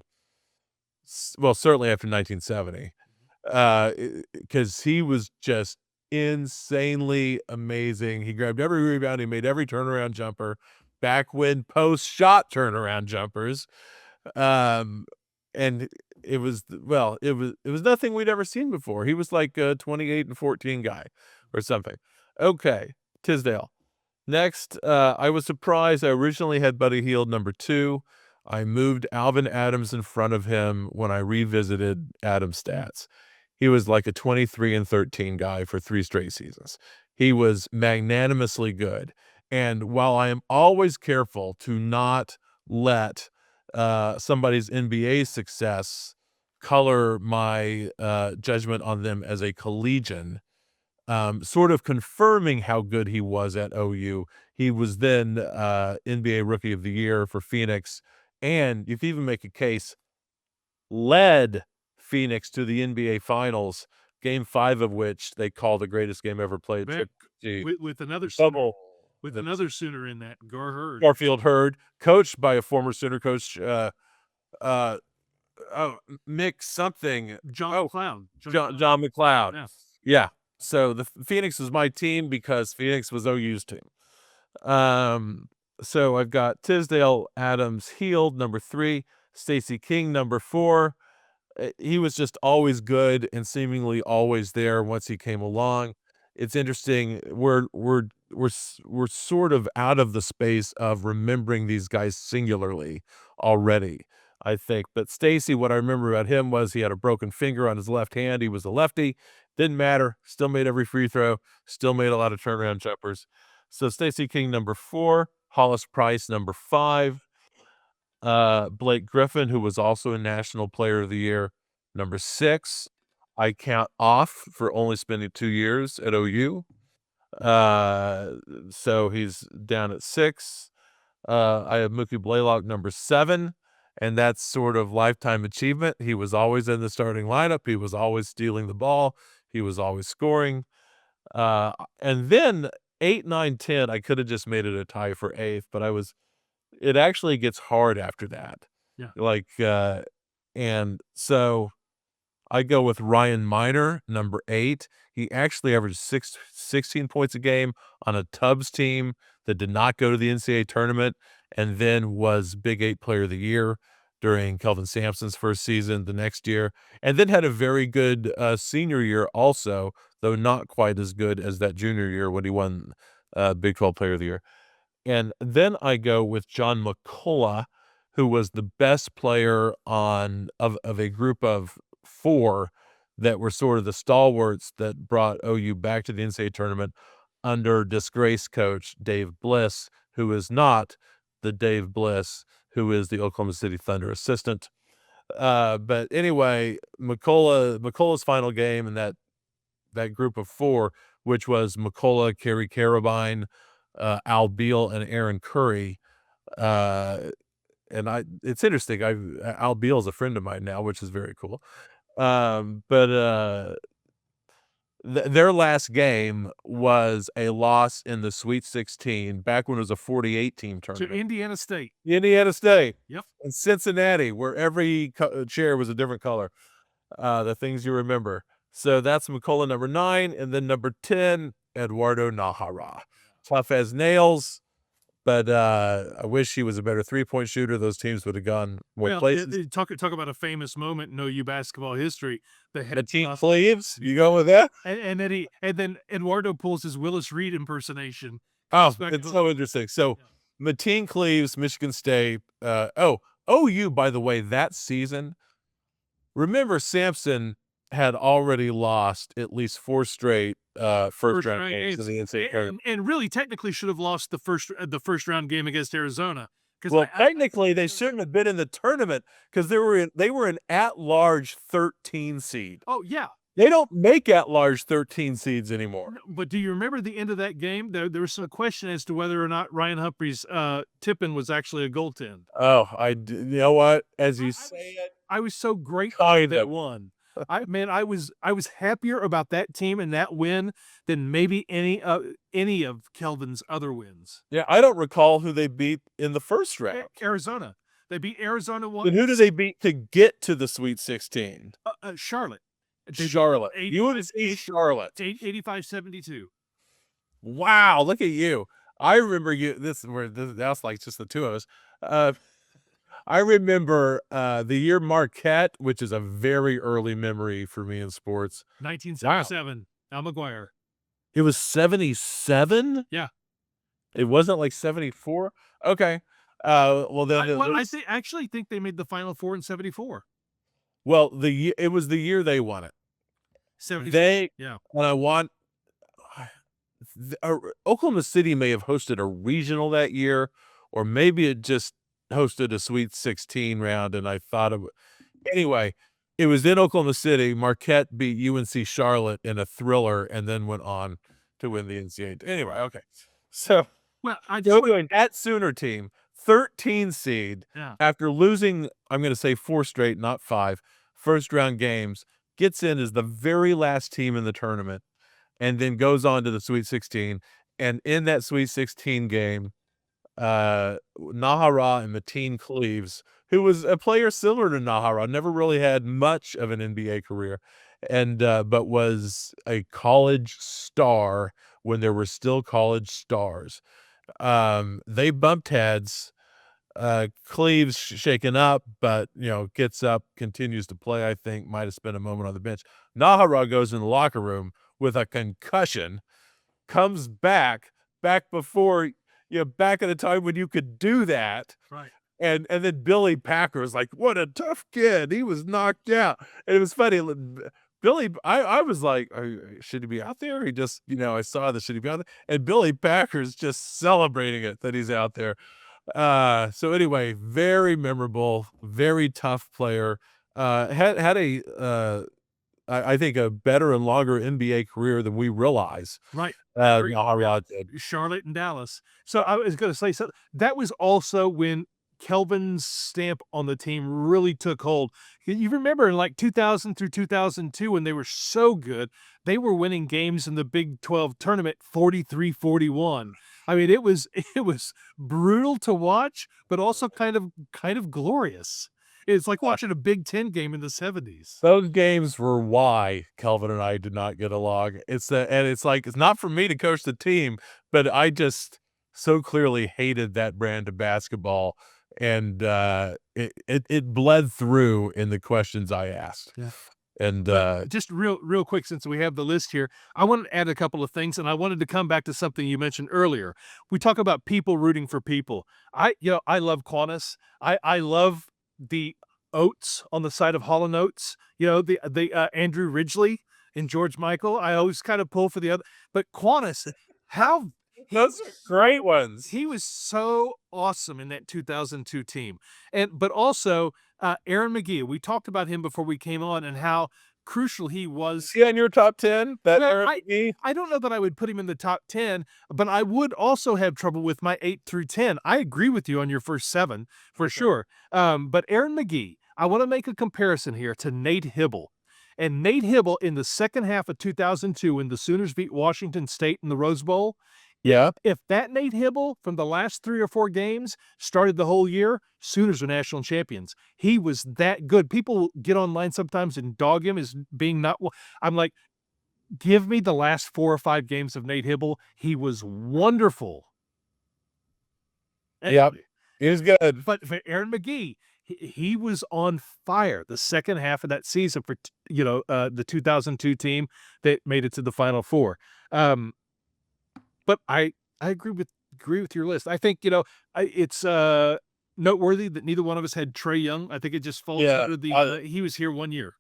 after 1970, because he was just insanely amazing. He grabbed every rebound. He made every turnaround jumper, back when post shot turnaround jumpers. And it was nothing we'd ever seen before. He was like a 28 and 14 guy or something. Okay, Tisdale. Next, I was surprised. I originally had Buddy Hield number 2. I moved Alvin Adams in front of him when I revisited Adams' stats. He was like a 23 and 13 guy for 3 straight seasons. He was magnanimously good. And while I am always careful to not let somebody's NBA success color my judgment on them as a collegian, sort of confirming how good he was at OU. He was then NBA Rookie of the Year for Phoenix, and you can even make a case, led Phoenix to the NBA Finals, Game 5 of which they call the greatest game ever played. With another Bubble. with another Sooner in that, Garfield Hurd, coached by a former Sooner coach, Mick something. John McLeod. John McLeod. Yeah. Yeah. So the Phoenix was my team because Phoenix was OU's team. So I've got Tisdale, Adams, Hield, number 3, Stacey King, number 4. He was just always good and seemingly always there once he came along. It's interesting. We're sort of out of the space of remembering these guys singularly already, I think. But Stacey, what I remember about him was he had a broken finger on his left hand. He was a lefty. Didn't matter. Still made every free throw. Still made a lot of turnaround jumpers. So Stacey King, number 4. Hollis Price, number 5. Blake Griffin, who was also a National Player of the Year, number 6. I count off for only spending 2 years at OU. So he's down at 6. I have Mookie Blaylock, number 7. And that's sort of lifetime achievement. He was always in the starting lineup. He was always stealing the ball. He was always scoring. And then 8, 9, 10, I could have just made it a tie for 8th, but it actually gets hard after that. Yeah. And so I go with Ryan Miner, number 8. He actually averaged 16 points a game on a Tubbs team that did not go to the NCAA tournament, and then was Big 8 Player of the Year during Kelvin Sampson's first season the next year, and then had a very good senior year also, though not quite as good as that junior year when he won Big 12 Player of the Year. And then I go with John McCullough, who was the best player of a group of 4 that were sort of the stalwarts that brought OU back to the NCAA tournament under disgraced coach Dave Bliss, who is not the Dave Bliss who is the Oklahoma City Thunder assistant. But anyway, McCullough's final game in that group of 4, which was McCullough, Kerry Carabine, Al Beal and Aaron Curry. It's interesting. Al Beal is a friend of mine now, which is very cool. But their last game was a loss in the Sweet 16 back when it was a 48 team To tournament. Indiana State. Indiana State. Yep. And Cincinnati, where every chair was a different color. The things you remember. So that's McCullough number 9, and then number 10, Eduardo Najera. Tough as nails, but I wish he was a better three-point shooter. Those teams would have gone more Well, places. talk about a famous moment in OU basketball history. The Mateen Cleaves, you go with that? and then Eduardo pulls his Willis Reed impersonation. Oh, it's so interesting. So Mateen Cleaves, Michigan State. OU, by the way, that season, remember Sampson had already lost at least 4 straight first round games in the NCAA tournament. And really technically should have lost the first round game against Arizona. Well, technically they shouldn't have been in the tournament because they were an at-large 13 seed. Oh yeah. They don't make at-large 13 seeds anymore. But do you remember the end of that game? There was some question as to whether or not Ryan Humphrey's tipping was actually a goaltend. Oh, you know what? As you say it, I was so grateful that won. I was happier about that team and that win than maybe any of Kelvin's other wins. Yeah, I don't recall who they beat in the first round. Arizona. They beat Arizona 1. Then who did they beat to get to the Sweet 16? Charlotte. Charlotte. UNC Charlotte. 85-72. Wow, look at you. I remember you. That's like just the two of us. I remember the year Marquette, which is a very early memory for me in sports. 1977. Al McGuire. It was 77? Yeah. It wasn't like 74? Okay. Well, then I actually think they made the Final Four in 74. Well, it was the year they won it. 70. And I want Oklahoma City may have hosted a regional that year, or maybe it just hosted a Sweet 16 round, and I thought of it. Anyway, it was in Oklahoma City. Marquette beat UNC Charlotte in a thriller and then went on to win the NCAA. Anyway, okay. So, that Sooner team, 13 seed, after losing, I'm going to say 4 straight, not 5, first-round games, gets in as the very last team in the tournament, and then goes on to the Sweet 16. And in that Sweet 16 game, Najera and Mateen Cleaves, who was a player similar to Najera, never really had much of an NBA career, and but was a college star when there were still college stars. They bumped heads. Cleaves shaken up, but gets up, continues to play. I think might have spent a moment on the bench. Najera goes in the locker room with a concussion, comes back before. Back at a time when you could do that. Right. And then Billy Packer was like, what a tough kid. He was knocked out. And it was funny. Billy, I was like, should he be out there? He just, I saw the should he be out there? And Billy Packer's just celebrating it that he's out there. So anyway, very memorable, very tough player. Had I think a better and longer NBA career than we realize. Right. Did. Charlotte and Dallas. So I was going to say, so that was also when Kelvin's stamp on the team really took hold. You remember in like 2000 through 2002 when they were so good, they were winning games in the Big 12 tournament 43-41. I mean, it was brutal to watch, but also kind of glorious. It's like watching a Big Ten game in the 70s. Those games were why Kelvin and I did not get along. It's not for me to coach the team, but I just so clearly hated that brand of basketball, and it bled through in the questions I asked. Yeah. And just real quick, since we have the list here, I wanted to add a couple of things, and I wanted to come back to something you mentioned earlier. We talk about people rooting for people. I love Qantas. I love the oats on the side of Hall & Oates, the Andrew Ridgely and George Michael. I always kind of pull for the other, but Qantas, those are great ones. He was so awesome in that 2002 team. But also Aaron McGee, we talked about him before we came on, and how crucial he was. Is he on your top 10? That Well, Aaron McGee? I don't know that I would put him in the top 10, but I would also have trouble with my 8 through 10. I agree with you on your first 7 for sure. But Aaron McGee, I want to make a comparison here to Nate Hibble. And Nate Hibble in the second half of 2002, when the Sooners beat Washington State in the Rose Bowl, Yeah. if that Nate Hibble from the last 3 or 4 games started the whole year, Sooners are national champions. He was that good. People get online sometimes and dog him as being not. I'm like, give me the last 4 or 5 games of Nate Hibble. He was wonderful. Yep. He was good. But for Aaron McGee, he was on fire the second half of that season for the 2002 team that made it to the Final Four. But I agree with your list. I think it's noteworthy that neither one of us had Trae Young. I think it just falls under the he was here 1 year.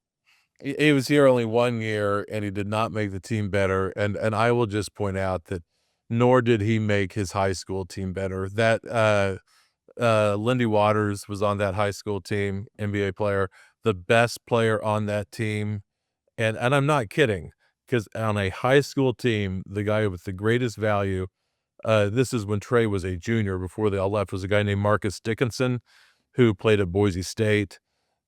He was here only 1 year, and he did not make the team better. And I will just point out that nor did he make his high school team better. That Lindy Waters was on that high school team, NBA player, the best player on that team. And I'm not kidding, because on a high school team, the guy with the greatest value, this is when Trae was a junior before they all left, was a guy named Marcus Dickinson, who played at Boise State.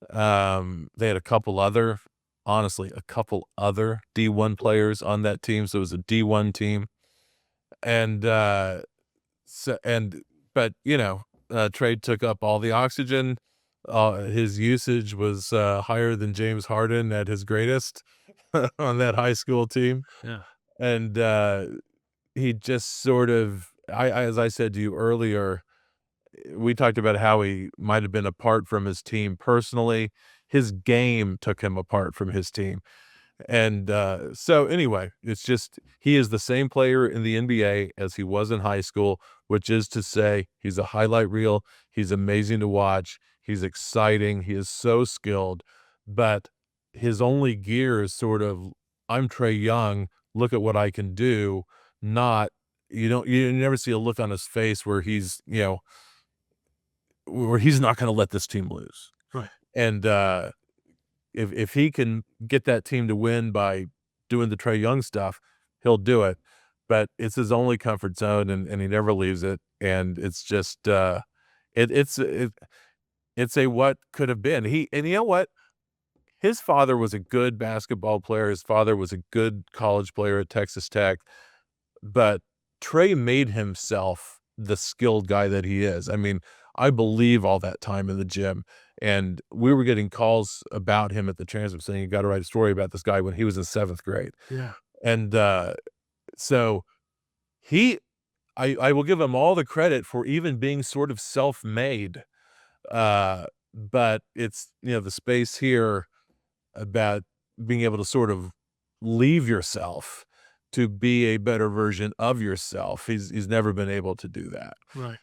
They had a couple other D1 players on that team. So it was a D1 team. And, Trae took up all the oxygen. His usage was higher than James Harden at his greatest on that high school team. Yeah. And he just sort of, as I said to you earlier, we talked about how he might have been apart from his team personally. His game took him apart from his team. And so anyway, it's just, he is the same player in the NBA as he was in high school, which is to say he's a highlight reel. He's amazing to watch. He's exciting. He is so skilled, but his only gear is sort of, I'm Trae Young, look at what I can do. Not, you never see a look on his face where he's, where he's not going to let this team lose. Right. And if he can get that team to win by doing the Trae Young stuff, he'll do it. But it's his only comfort zone, and he never leaves it. And it's just it's a what could have been. And you know what? His father was a good basketball player. His father was a good college player at Texas Tech. But Trae made himself the skilled guy that he is. I mean, I believe all that time in the gym. And we were getting calls about him at the transcript saying, you got to write a story about this guy when he was in 7th grade. Yeah. And so I will give him all the credit for even being sort of self-made. But it's, the space here about being able to sort of leave yourself to be a better version of yourself. He's never been able to do that. Right.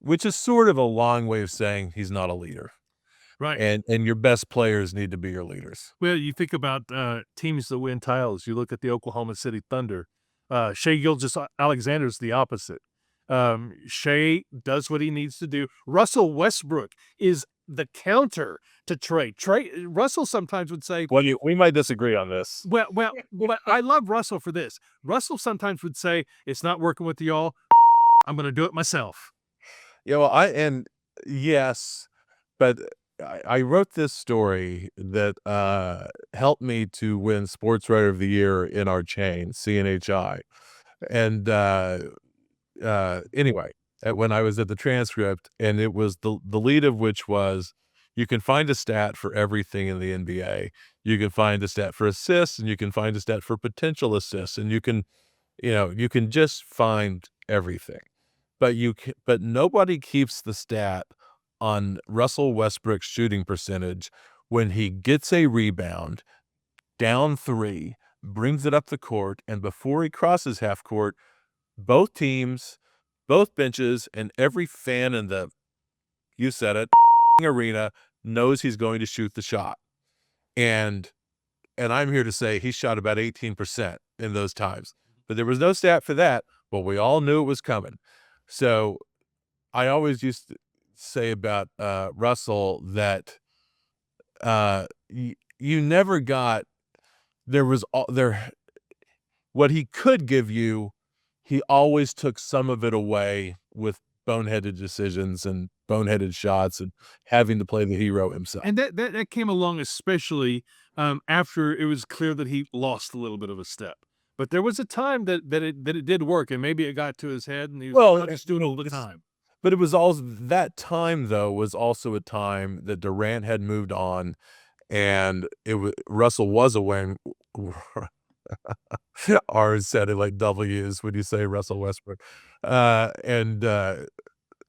Which is sort of a long way of saying he's not a leader. Right. And your best players need to be your leaders. Well, you think about teams that win titles. You look at the Oklahoma City Thunder. Shai Gilgeous-Alexander's the opposite. Shai does what he needs to do. Russell Westbrook is the counter to Trae. Russell sometimes would say, Well, we might disagree on this. well, but I love Russell for this. Russell sometimes would say, it's not working with y'all. I'm going to do it myself. Yeah, well, yes, but I wrote this story that helped me to win Sports Writer of the Year in our chain, CNHI. And anyway, when I was at the transcript, and it was the lead of which was, you can find a stat for everything in the NBA. You can find a stat for assists, and you can find a stat for potential assists, and you can just find everything. But nobody keeps the stat on Russell Westbrook's shooting percentage when he gets a rebound, down 3, brings it up the court, and before he crosses half court, both teams, both benches, and every fan in the, you said it, arena knows he's going to shoot the shot. And I'm here to say he shot about 18% in those times. But there was no stat for that, but we all knew it was coming. So I always used to say about Russell that you never got, there was all there, what he could give you, he always took some of it away with boneheaded decisions and boneheaded shots and having to play the hero himself. And that came along especially, after it was clear that he lost a little bit of a step. But there was a time that it did work, and maybe it got to his head, and he was Well, just doing it all the time. but it was also that time though was also a time that Durant had moved on, and it was Russell was away. R's sounded like W's when you say Russell Westbrook, and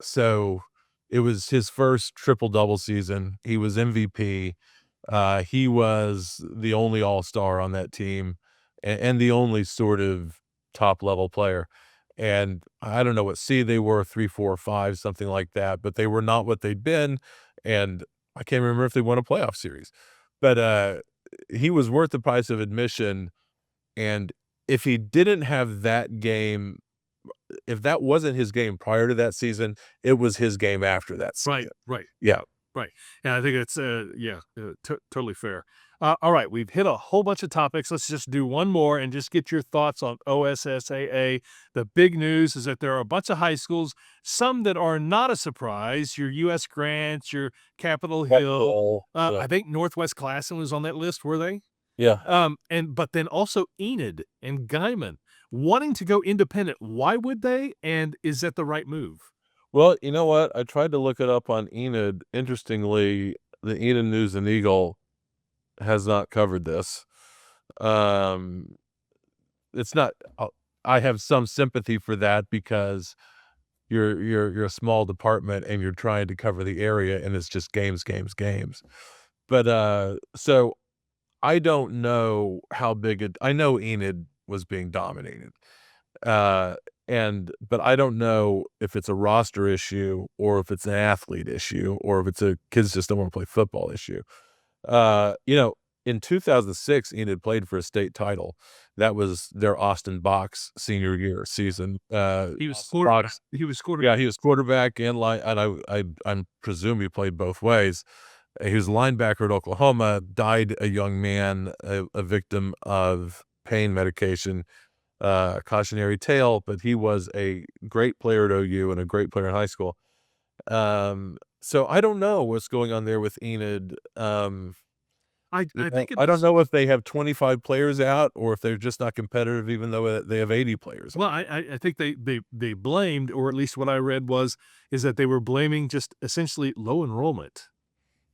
so it was his first triple double season. He was MVP. He was the only all-star on that team, and the only sort of top level player. And I don't know what seed they were, 3, 4, or 5, something like that, but they were not what they'd been. And I can't remember if they won a playoff series, but he was worth the price of admission. And if he didn't have that game, if that wasn't his game prior to that season, it was his game after that Right, season. right. Yeah. Right. And I think it's, yeah, totally fair. All right. We've hit a whole bunch of topics. Let's just do one more and just get your thoughts on OSSAA. The big news is that there are a bunch of high schools, some that are not a surprise. Your U.S. Grants, your Capitol Hill. I think Northwest Classen was on that list, were they? Yeah. But then also Enid and Guyman wanting to go independent. Why would they? And is that the right move? Well, you know what? I tried to look it up on Enid. Interestingly, the Enid News and Eagle has not covered this. It's not. I have some sympathy for that because you're a small department and you're trying to cover the area, and it's just games, games, games. But so I don't know how big it. I know Enid was being dominated. But I don't know if it's a roster issue or if it's an athlete issue or if it's a kids just don't want to play football issue. In 2006, Enid played for a state title. That was their Austin Box senior year season. He was Austin Box, he was yeah, he was quarterback and line, and I presume he played both ways. He was a linebacker at Oklahoma. Died a young man, a victim of pain medication. Cautionary tale, but he was a great player at OU and a great player in high school. So I don't know what's going on there with Enid. I think I don't know if they have 25 players out or if they're just not competitive, even though they have 80 players. Well, I think they blamed, or at least what I read is that they were blaming just essentially low enrollment.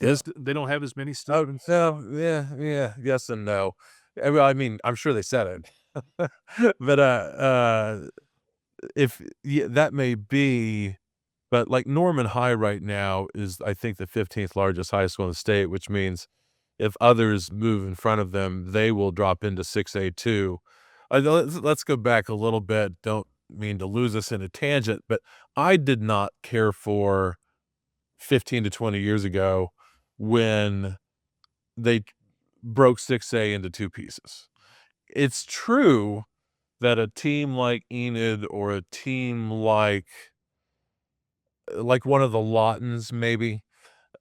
They don't have as many students. Oh, no, yeah, yes and no. I mean, I'm sure they said it. But if yeah, that may be, but like Norman High right now is, I think, the 15th largest high school in the state, which means if others move in front of them, they will drop into 6A too. Let's go back a little bit. Don't mean to lose us in a tangent, but I did not care for 15 to 20 years ago when they broke 6A into two pieces. It's true that a team like Enid or a team like one of the Lawtons maybe,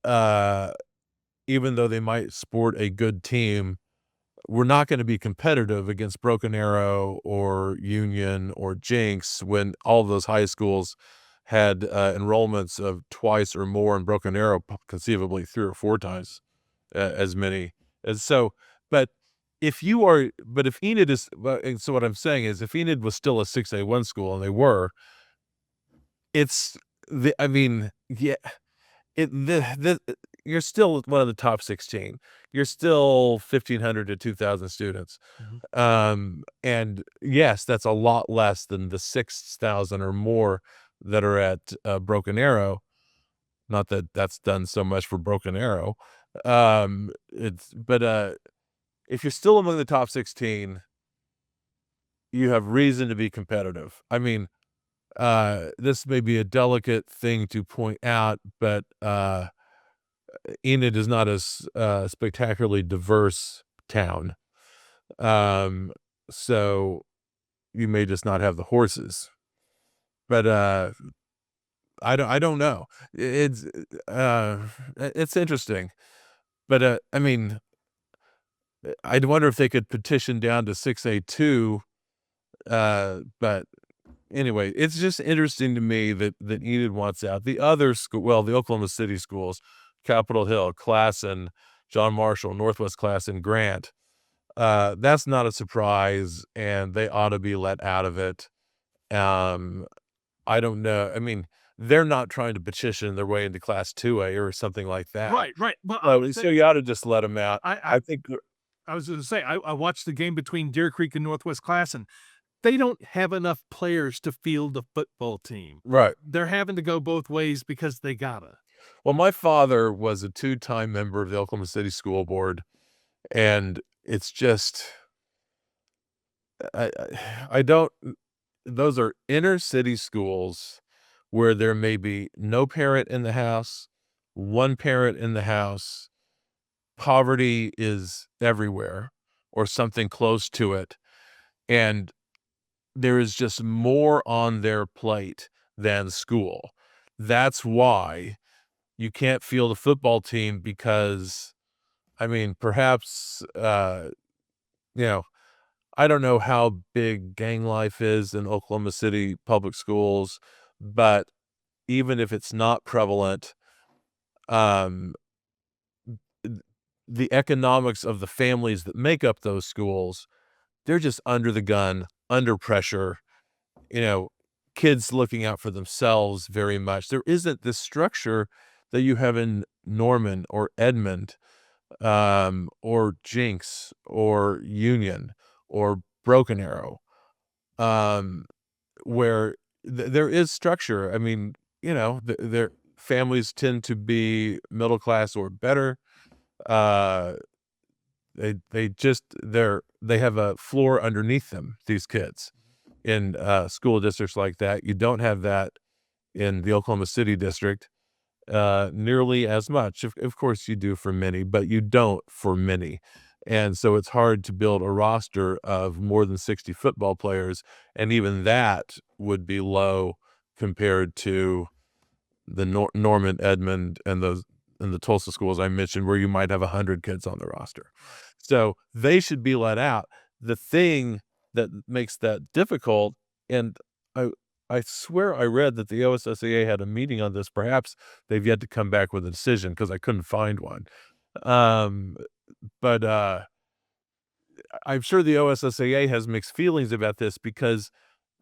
even though they might sport a good team, we're not gonna be competitive against Broken Arrow or Union or Jinx when all of those high schools had enrollments of twice or more, and Broken Arrow conceivably 3 or 4 times as many. And so, but if Enid is, and so what I'm saying is if Enid was still a 6A1 school, and they were, I mean, yeah, you're still one of the top 16. You're still 1,500 to 2,000 students. And yes, that's a lot less than the 6,000 or more that are at Broken Arrow. Not that that's done so much for Broken Arrow. If you're still among the top 16, you have reason to be competitive. I mean, this may be a delicate thing to point out, but Enid is not a spectacularly diverse town. So you may just not have the horses. But I don't know. It's interesting. But I mean, I'd wonder if they could petition down to 6A2. But anyway, it's just interesting to me that Enid wants out. The other school, well, the Oklahoma City schools, Capitol Hill, Classen, John Marshall, Northwest Classen, Grant. That's not a surprise, and they ought to be let out of it. I don't know. I mean, they're not trying to petition their way into Class 2A or something like that. Right. Well, So you ought to just let them out. I I think was going to say, I watched the game between Deer Creek and Northwest Classen. They don't have enough players to field a football team. right. They're having to go both ways because they gotta. Well, my father was a 2-time member of the Oklahoma City School Board, and it's just I don't those are inner city schools where there may be no parent in the house, one parent in the house. Poverty is everywhere or something close to it, and there is just more on their plate than school. That's why you can't field a football team because, I mean, perhaps, you know, I don't know how big gang life is in Oklahoma City public schools, but even if it's not prevalent, um, the economics of the families that make up those schools, they're just under the gun, under pressure, you know, kids looking out for themselves very much. There isn't this structure that you have in Norman or Edmond, or Jinx or Union or Broken Arrow, um, where there is structure. I mean, their families tend to be middle class or better. Uh, they have a floor underneath them, these kids, in school districts like that. You don't have that in the Oklahoma City district nearly as much. Of course you do for many, but you don't for many. And so it's hard to build a roster of more than 60 football players, and even that would be low compared to the Norman, Edmond, and the Tulsa schools I mentioned, where you might have 100 kids on the roster. So they should be let out. The thing that makes that difficult, and I swear I read that the OSSAA had a meeting on this. Perhaps they've yet to come back with a decision because I couldn't find one. But I'm sure the OSSAA has mixed feelings about this, because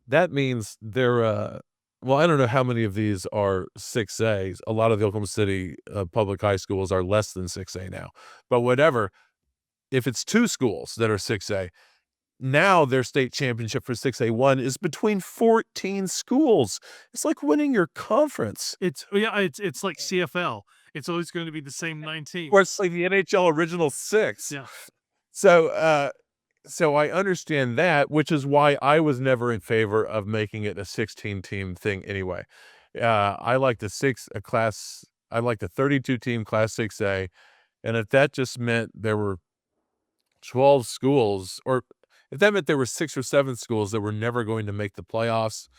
that means well, I don't know how many of these are 6As. A lot of the Oklahoma City public high schools are less than 6A now. But whatever, if it's 2 schools that are 6A, now their state championship for 6A1 is between 14 schools. It's like winning your conference. It's like CFL. It's always going to be the same 19. Or it's like the NHL Original Six. Yeah. So I understand that, which is why I was never in favor of making it a 16-team thing anyway. I like the 32-team Class 6A, and if that just meant there were 12 schools, or if that meant there were 6 or 7 schools that were never going to make the playoffs,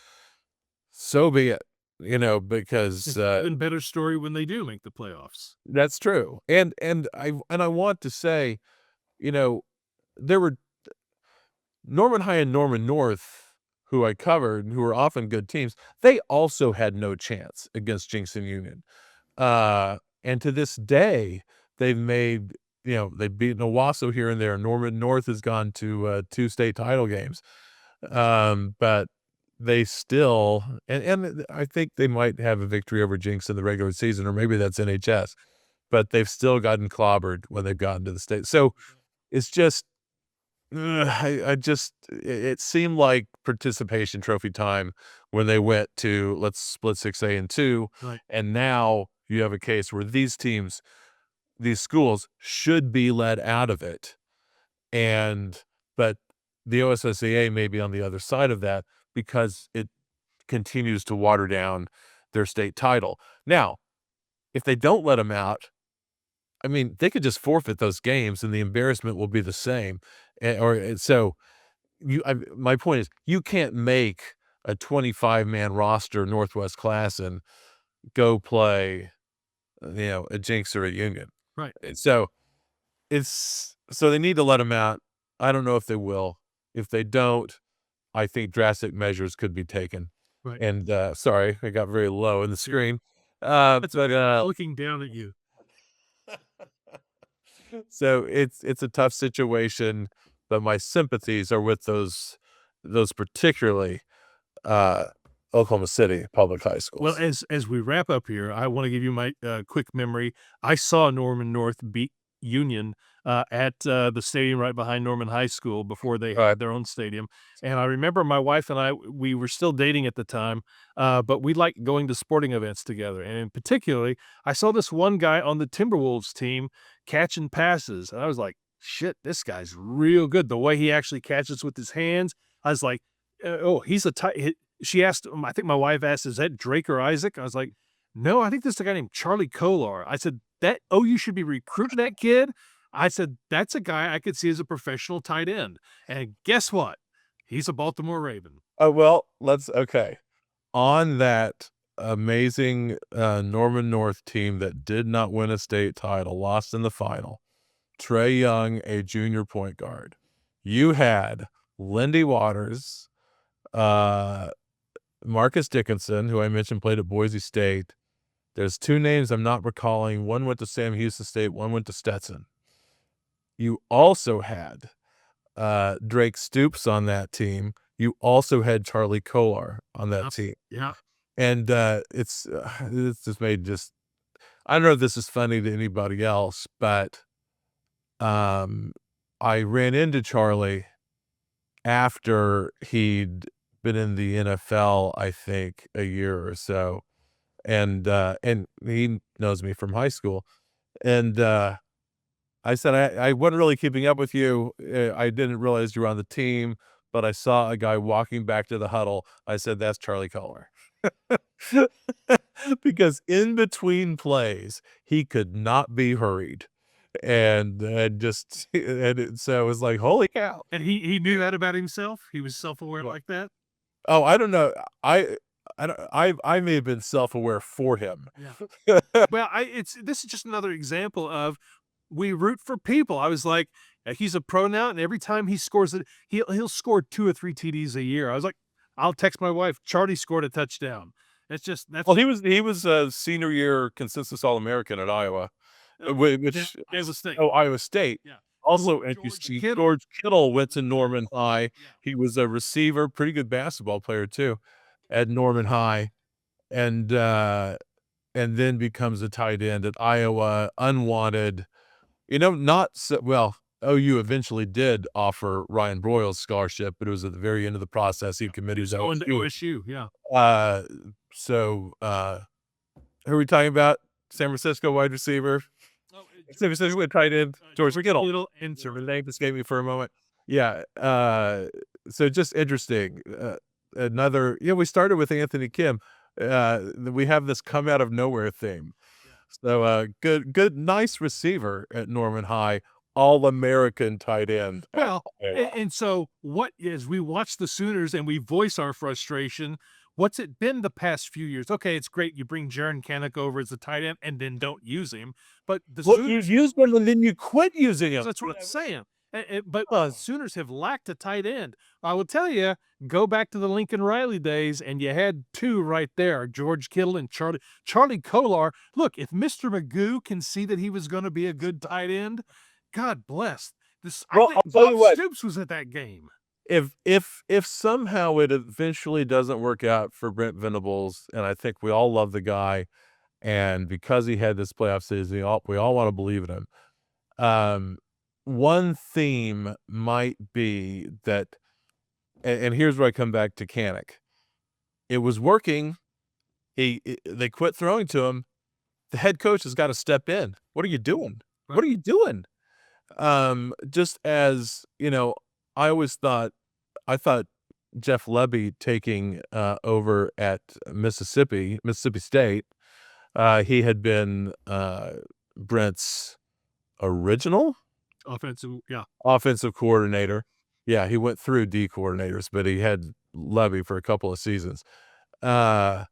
so be it. Because It's an even better story when they do make the playoffs. that's true. And I want to say, there were Norman High and Norman North, who I covered, who were often good teams. They also had no chance against Jinx and Union. And to this day, they've made, they've beaten Owasso here and there. Norman North has gone to 2 state title games. But they still, and I think they might have a victory over Jinx in the regular season, or maybe that's NHS, but they've still gotten clobbered when they've gotten to the state. So it's just, it seemed like participation trophy time when they went to, let's split 6A and 2. Right. And now you have a case where these schools should be let out of it. But the OSSAA may be on the other side of that, because it continues to water down their state title. Now, if they don't let them out, I mean, they could just forfeit those games and the embarrassment will be the same. My point is, you can't make a 25-man roster Northwest class and go play, a Jinx or a Union. Right. So so they need to let him out. I don't know if they will. If they don't, I think drastic measures could be taken. Right. And sorry, I got very low in the screen. That's But looking down at you. so it's a tough situation, but my sympathies are with those particularly Oklahoma City public high Well, schools. as we wrap up here, I want to give you my quick memory. I saw Norman North beat Union at the stadium right behind Norman High School before they Right. had their own stadium. And I remember my wife and I, we were still dating at the time, but we liked going to sporting events together. And in particularly, I saw this one guy on the Timberwolves team catching passes. And I was like, shit, this guy's real good. The way he actually catches with his hands, I was like, oh, he's a tight. She asked, I think my wife asked, is that Drake or Isaac? I was like, no, I think this is a guy named Charlie Kolar. I said, you should be recruiting that kid. I said, that's a guy I could see as a professional tight end. And guess what? He's a Baltimore Raven. Oh, well, okay. On that amazing Norman North team that did not win a state title, lost in the final, Trey Young, a junior point guard. You had Lindy Waters, Marcus Dickinson, who I mentioned played at Boise State. There's two names I'm not recalling. One went to Sam Houston State, one went to Stetson. You also had Drake Stoops on that team. You also had Charlie Kolar on that team. Yeah. And it's just made I don't know if this is funny to anybody else, but I ran into Charlie after he'd been in the NFL, I think, a year or so. And he knows me from high school. And I said, I wasn't really keeping up with you. I didn't realize you were on the team, but I saw a guy walking back to the huddle. I said, that's Charlie Kolar. Because in between plays, he could not be hurried. And so it was like, holy cow. And he knew that about himself. He was self-aware like that. Oh, I don't know. I may have been self-aware for him. Yeah. Well, this is just another example of we root for people. I was like, he's a pro now, and every time he scores it, he'll score 2 or 3 TDs a year. I was like, I'll text my wife, Charlie scored a touchdown. That's well, he was a senior year consensus All-American at Iowa, which Iowa State. Oh, Iowa State. Yeah. Also interesting, George Kittle went to Norman High. Yeah. He was a receiver, pretty good basketball player too, at Norman High, and then becomes a tight end at Iowa, unwanted. Not so well. OU eventually did offer Ryan Broyles scholarship, but it was at the very end of the process. He committed to OSU. Yeah. So who are we talking about? San Francisco wide receiver. San Francisco tight end, George Kittle. Answer the name escaped me for a moment. Yeah. So just interesting. Another, we started with Anthony Kim. We have this come out of nowhere theme. So good, nice receiver at Norman High, All-American tight end. Well, and so as we watch the Sooners and we voice our frustration, what's it been the past few years? Okay, it's great you bring Jaron Kanak over as a tight end and then don't use him, but the Sooners, you used one and then you quit using him. That's what I'm saying. But the Sooners have lacked a tight end. I will tell you, go back to the Lincoln Riley days, and you had two right there, George Kittle and Charlie Kolar. Look, if Mr. Magoo can see that he was going to be a good tight end, God bless. I think Bob Stoops was at that game. If somehow it eventually doesn't work out for Brent Venables, and I think we all love the guy, and because he had this playoff season, we all want to believe in him. One theme might be that, and here's where I come back to Kanak. It was working. They quit throwing to him. The head coach has got to step in. What are you doing? Right. What are you doing? Just as, I thought Jeff Lebby taking over at Mississippi State, he had been Brent's original offensive coordinator. Yeah, he went through D coordinators, but he had Lebby for a couple of seasons. I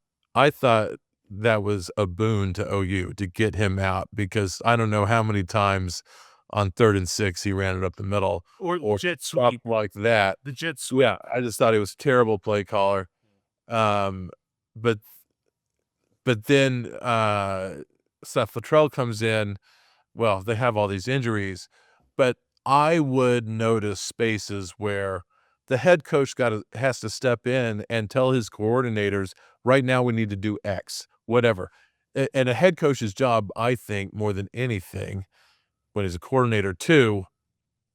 thought that was a boon to OU to get him out, because I don't know how many times on 3rd and 6, he ran it up the middle Or jet something sweep. like that. The jet sweep. Yeah, I just thought he was a terrible play caller. But then Seth Luttrell comes in. Well, they have all these injuries, but I would notice spaces where the head coach has to step in and tell his coordinators, right now we need to do X, whatever. And a head coach's job, I think, more than anything, when he's a coordinator too,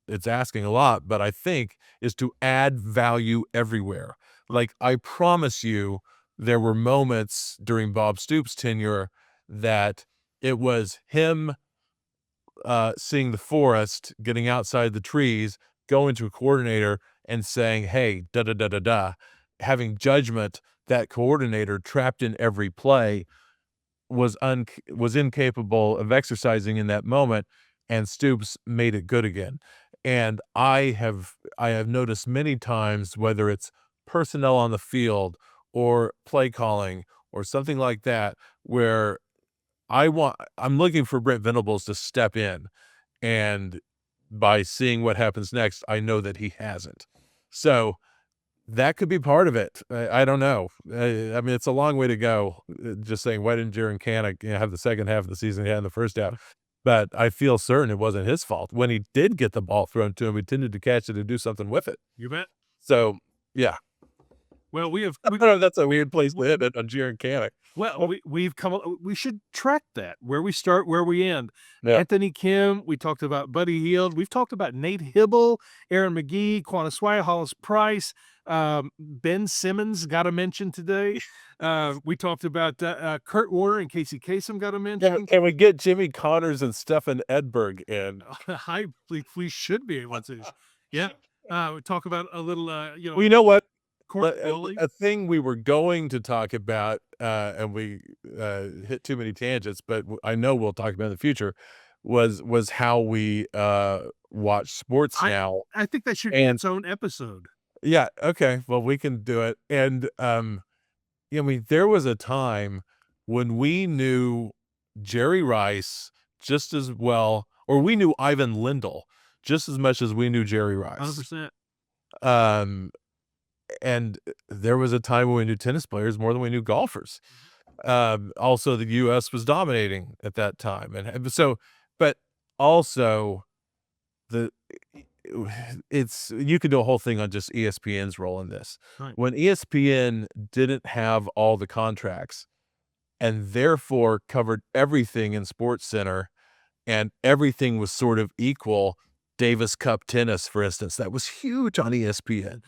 it's asking a lot, but I think, is to add value everywhere. Like, I promise you, there were moments during Bob Stoops' tenure that it was him seeing the forest, getting outside the trees, going to a coordinator and saying, hey, da da da da da, having judgment. That coordinator, trapped in every play, was incapable of exercising in that moment, and Stoops made it good again. And I have noticed many times, whether it's personnel on the field or play calling or something like that, where I'm looking for Brent Venables to step in, and by seeing what happens next, I know that he hasn't. So that could be part of it. I don't know. I mean, it's a long way to go. Just saying, why didn't Jaron Canick have the second half of the season he had in the first half? But I feel certain it wasn't his fault. When he did get the ball thrown to him, he tended to catch it and do something with it. You bet. So, yeah. Well, I don't know if that's a weird place to end it on Jaron Canick. Well, we've come. We should track that, where we start, where we end. Yeah. Anthony Kim. We talked about Buddy Hield. We've talked about Nate Hibble, Aaron McGee, Quantaswaya, Hollis Price, Ben Simmons got a mention today. We talked about Kurt Warner and Casey Kasem got a mention. Can we get Jimmy Connors and Stefan Edberg in? We should be able to. Yeah. We talk about a little. Well, you know what? A A thing we were going to talk about, and we hit too many tangents, but I know we'll talk about in the future, was how we watch sports now. I think that should be its own episode. Yeah. Okay. Well, we can do it. And I mean, there was a time when we knew Jerry Rice just as well, or we knew Ivan Lindell just as much as we knew Jerry Rice. 100%. And there was a time when we knew tennis players more than we knew golfers. Also, the U.S. was dominating at that time, and so, but also, you could do a whole thing on just ESPN's role in this. Right. When ESPN didn't have all the contracts, and therefore covered everything in SportsCenter, and everything was sort of equal. Davis Cup tennis, for instance, that was huge on ESPN.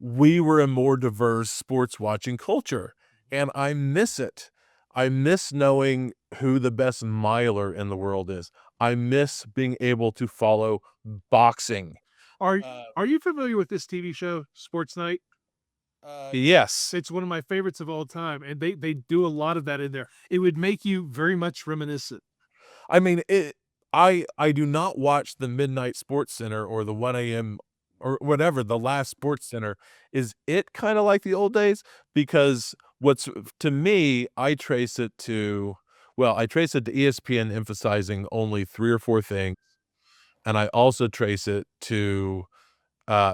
We were a more diverse sports watching culture, and I miss it. I miss knowing who the best miler in the world is. I miss being able to follow boxing. Are you familiar with this TV show, Sports Night? Yes. It's one of my favorites of all time, and they do a lot of that in there. It would make you very much reminiscent. I mean, I do not watch the midnight Sports Center or the 1 a.m. or whatever, the last Sports Center. Is it kind of like the old days? Because to me, I trace it to ESPN emphasizing only 3 or 4 things. And I also trace it to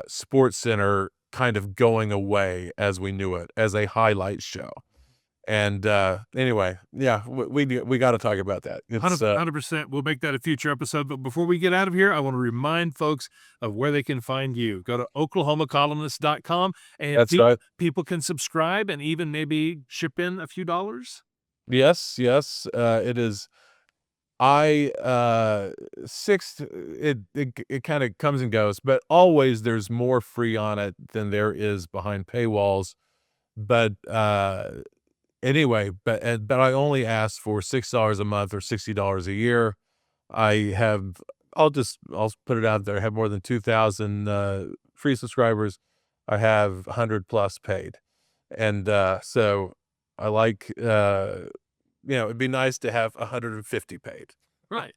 Sports Center kind of going away as we knew it, as a highlight show. And anyway, yeah, we got to talk about that. It's 100%. We'll make that a future episode. But before we get out of here, I want to remind folks of where they can find you. Go to oklahomacolumnist.com, and people can subscribe and even maybe ship in a few dollars. Yes. It is. It kind of comes and goes, but always there's more free on it than there is behind paywalls. But anyway, but I only ask for $6 a month or $60 a year. I'll put it out there. I have more than 2,000 free subscribers. I have 100 plus paid, and so I like it'd be nice to have 150 paid. Right.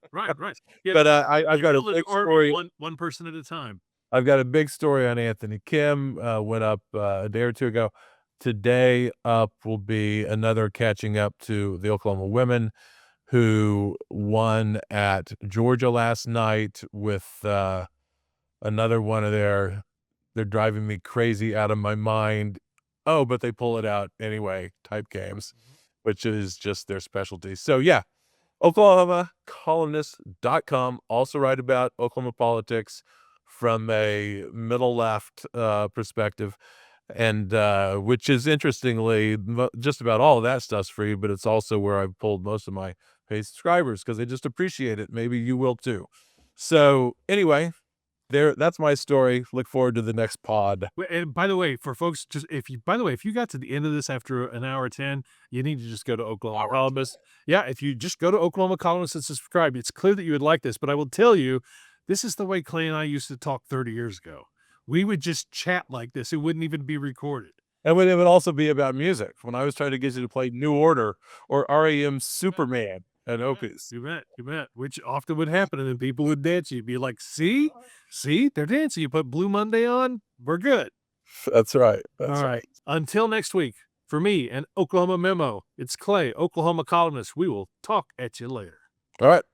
Yeah, but I've got a big story. One person at a time. I've got a big story on Anthony Kim. Went up a day or two ago. Today up will be another catching up to the Oklahoma women. who won at Georgia last night with another one of their "they're driving me crazy out of my mind. Oh, but they pull it out anyway" type games, which is just their specialty. So yeah, OklahomaColumnist.com. Also write about Oklahoma politics from a middle left perspective, and which is interestingly just about all of that stuff's free, but it's also where I've pulled most of my paid subscribers because they just appreciate it. Maybe you will too. So anyway, that's my story. Look forward to the next pod. And by the way, for folks, if you got to the end of this after an hour 10, you need to just go to Oklahoma Columnist. Yeah, if you just go to Oklahoma Columnist and subscribe, it's clear that you would like this. But I will tell you, this is the way Clay and I used to talk 30 years ago. We would just chat like this. It wouldn't even be recorded. And it would also be about music. When I was trying to get you to play New Order or REM's Superman at Opus. You bet. Which often would happen, and then people would dance. You'd be like, see, they're dancing. You put Blue Monday on, we're good. That's right. All right. Until next week, for me and Oklahoma Memo, it's Clay, Oklahoma Columnist. We will talk at you later. All right.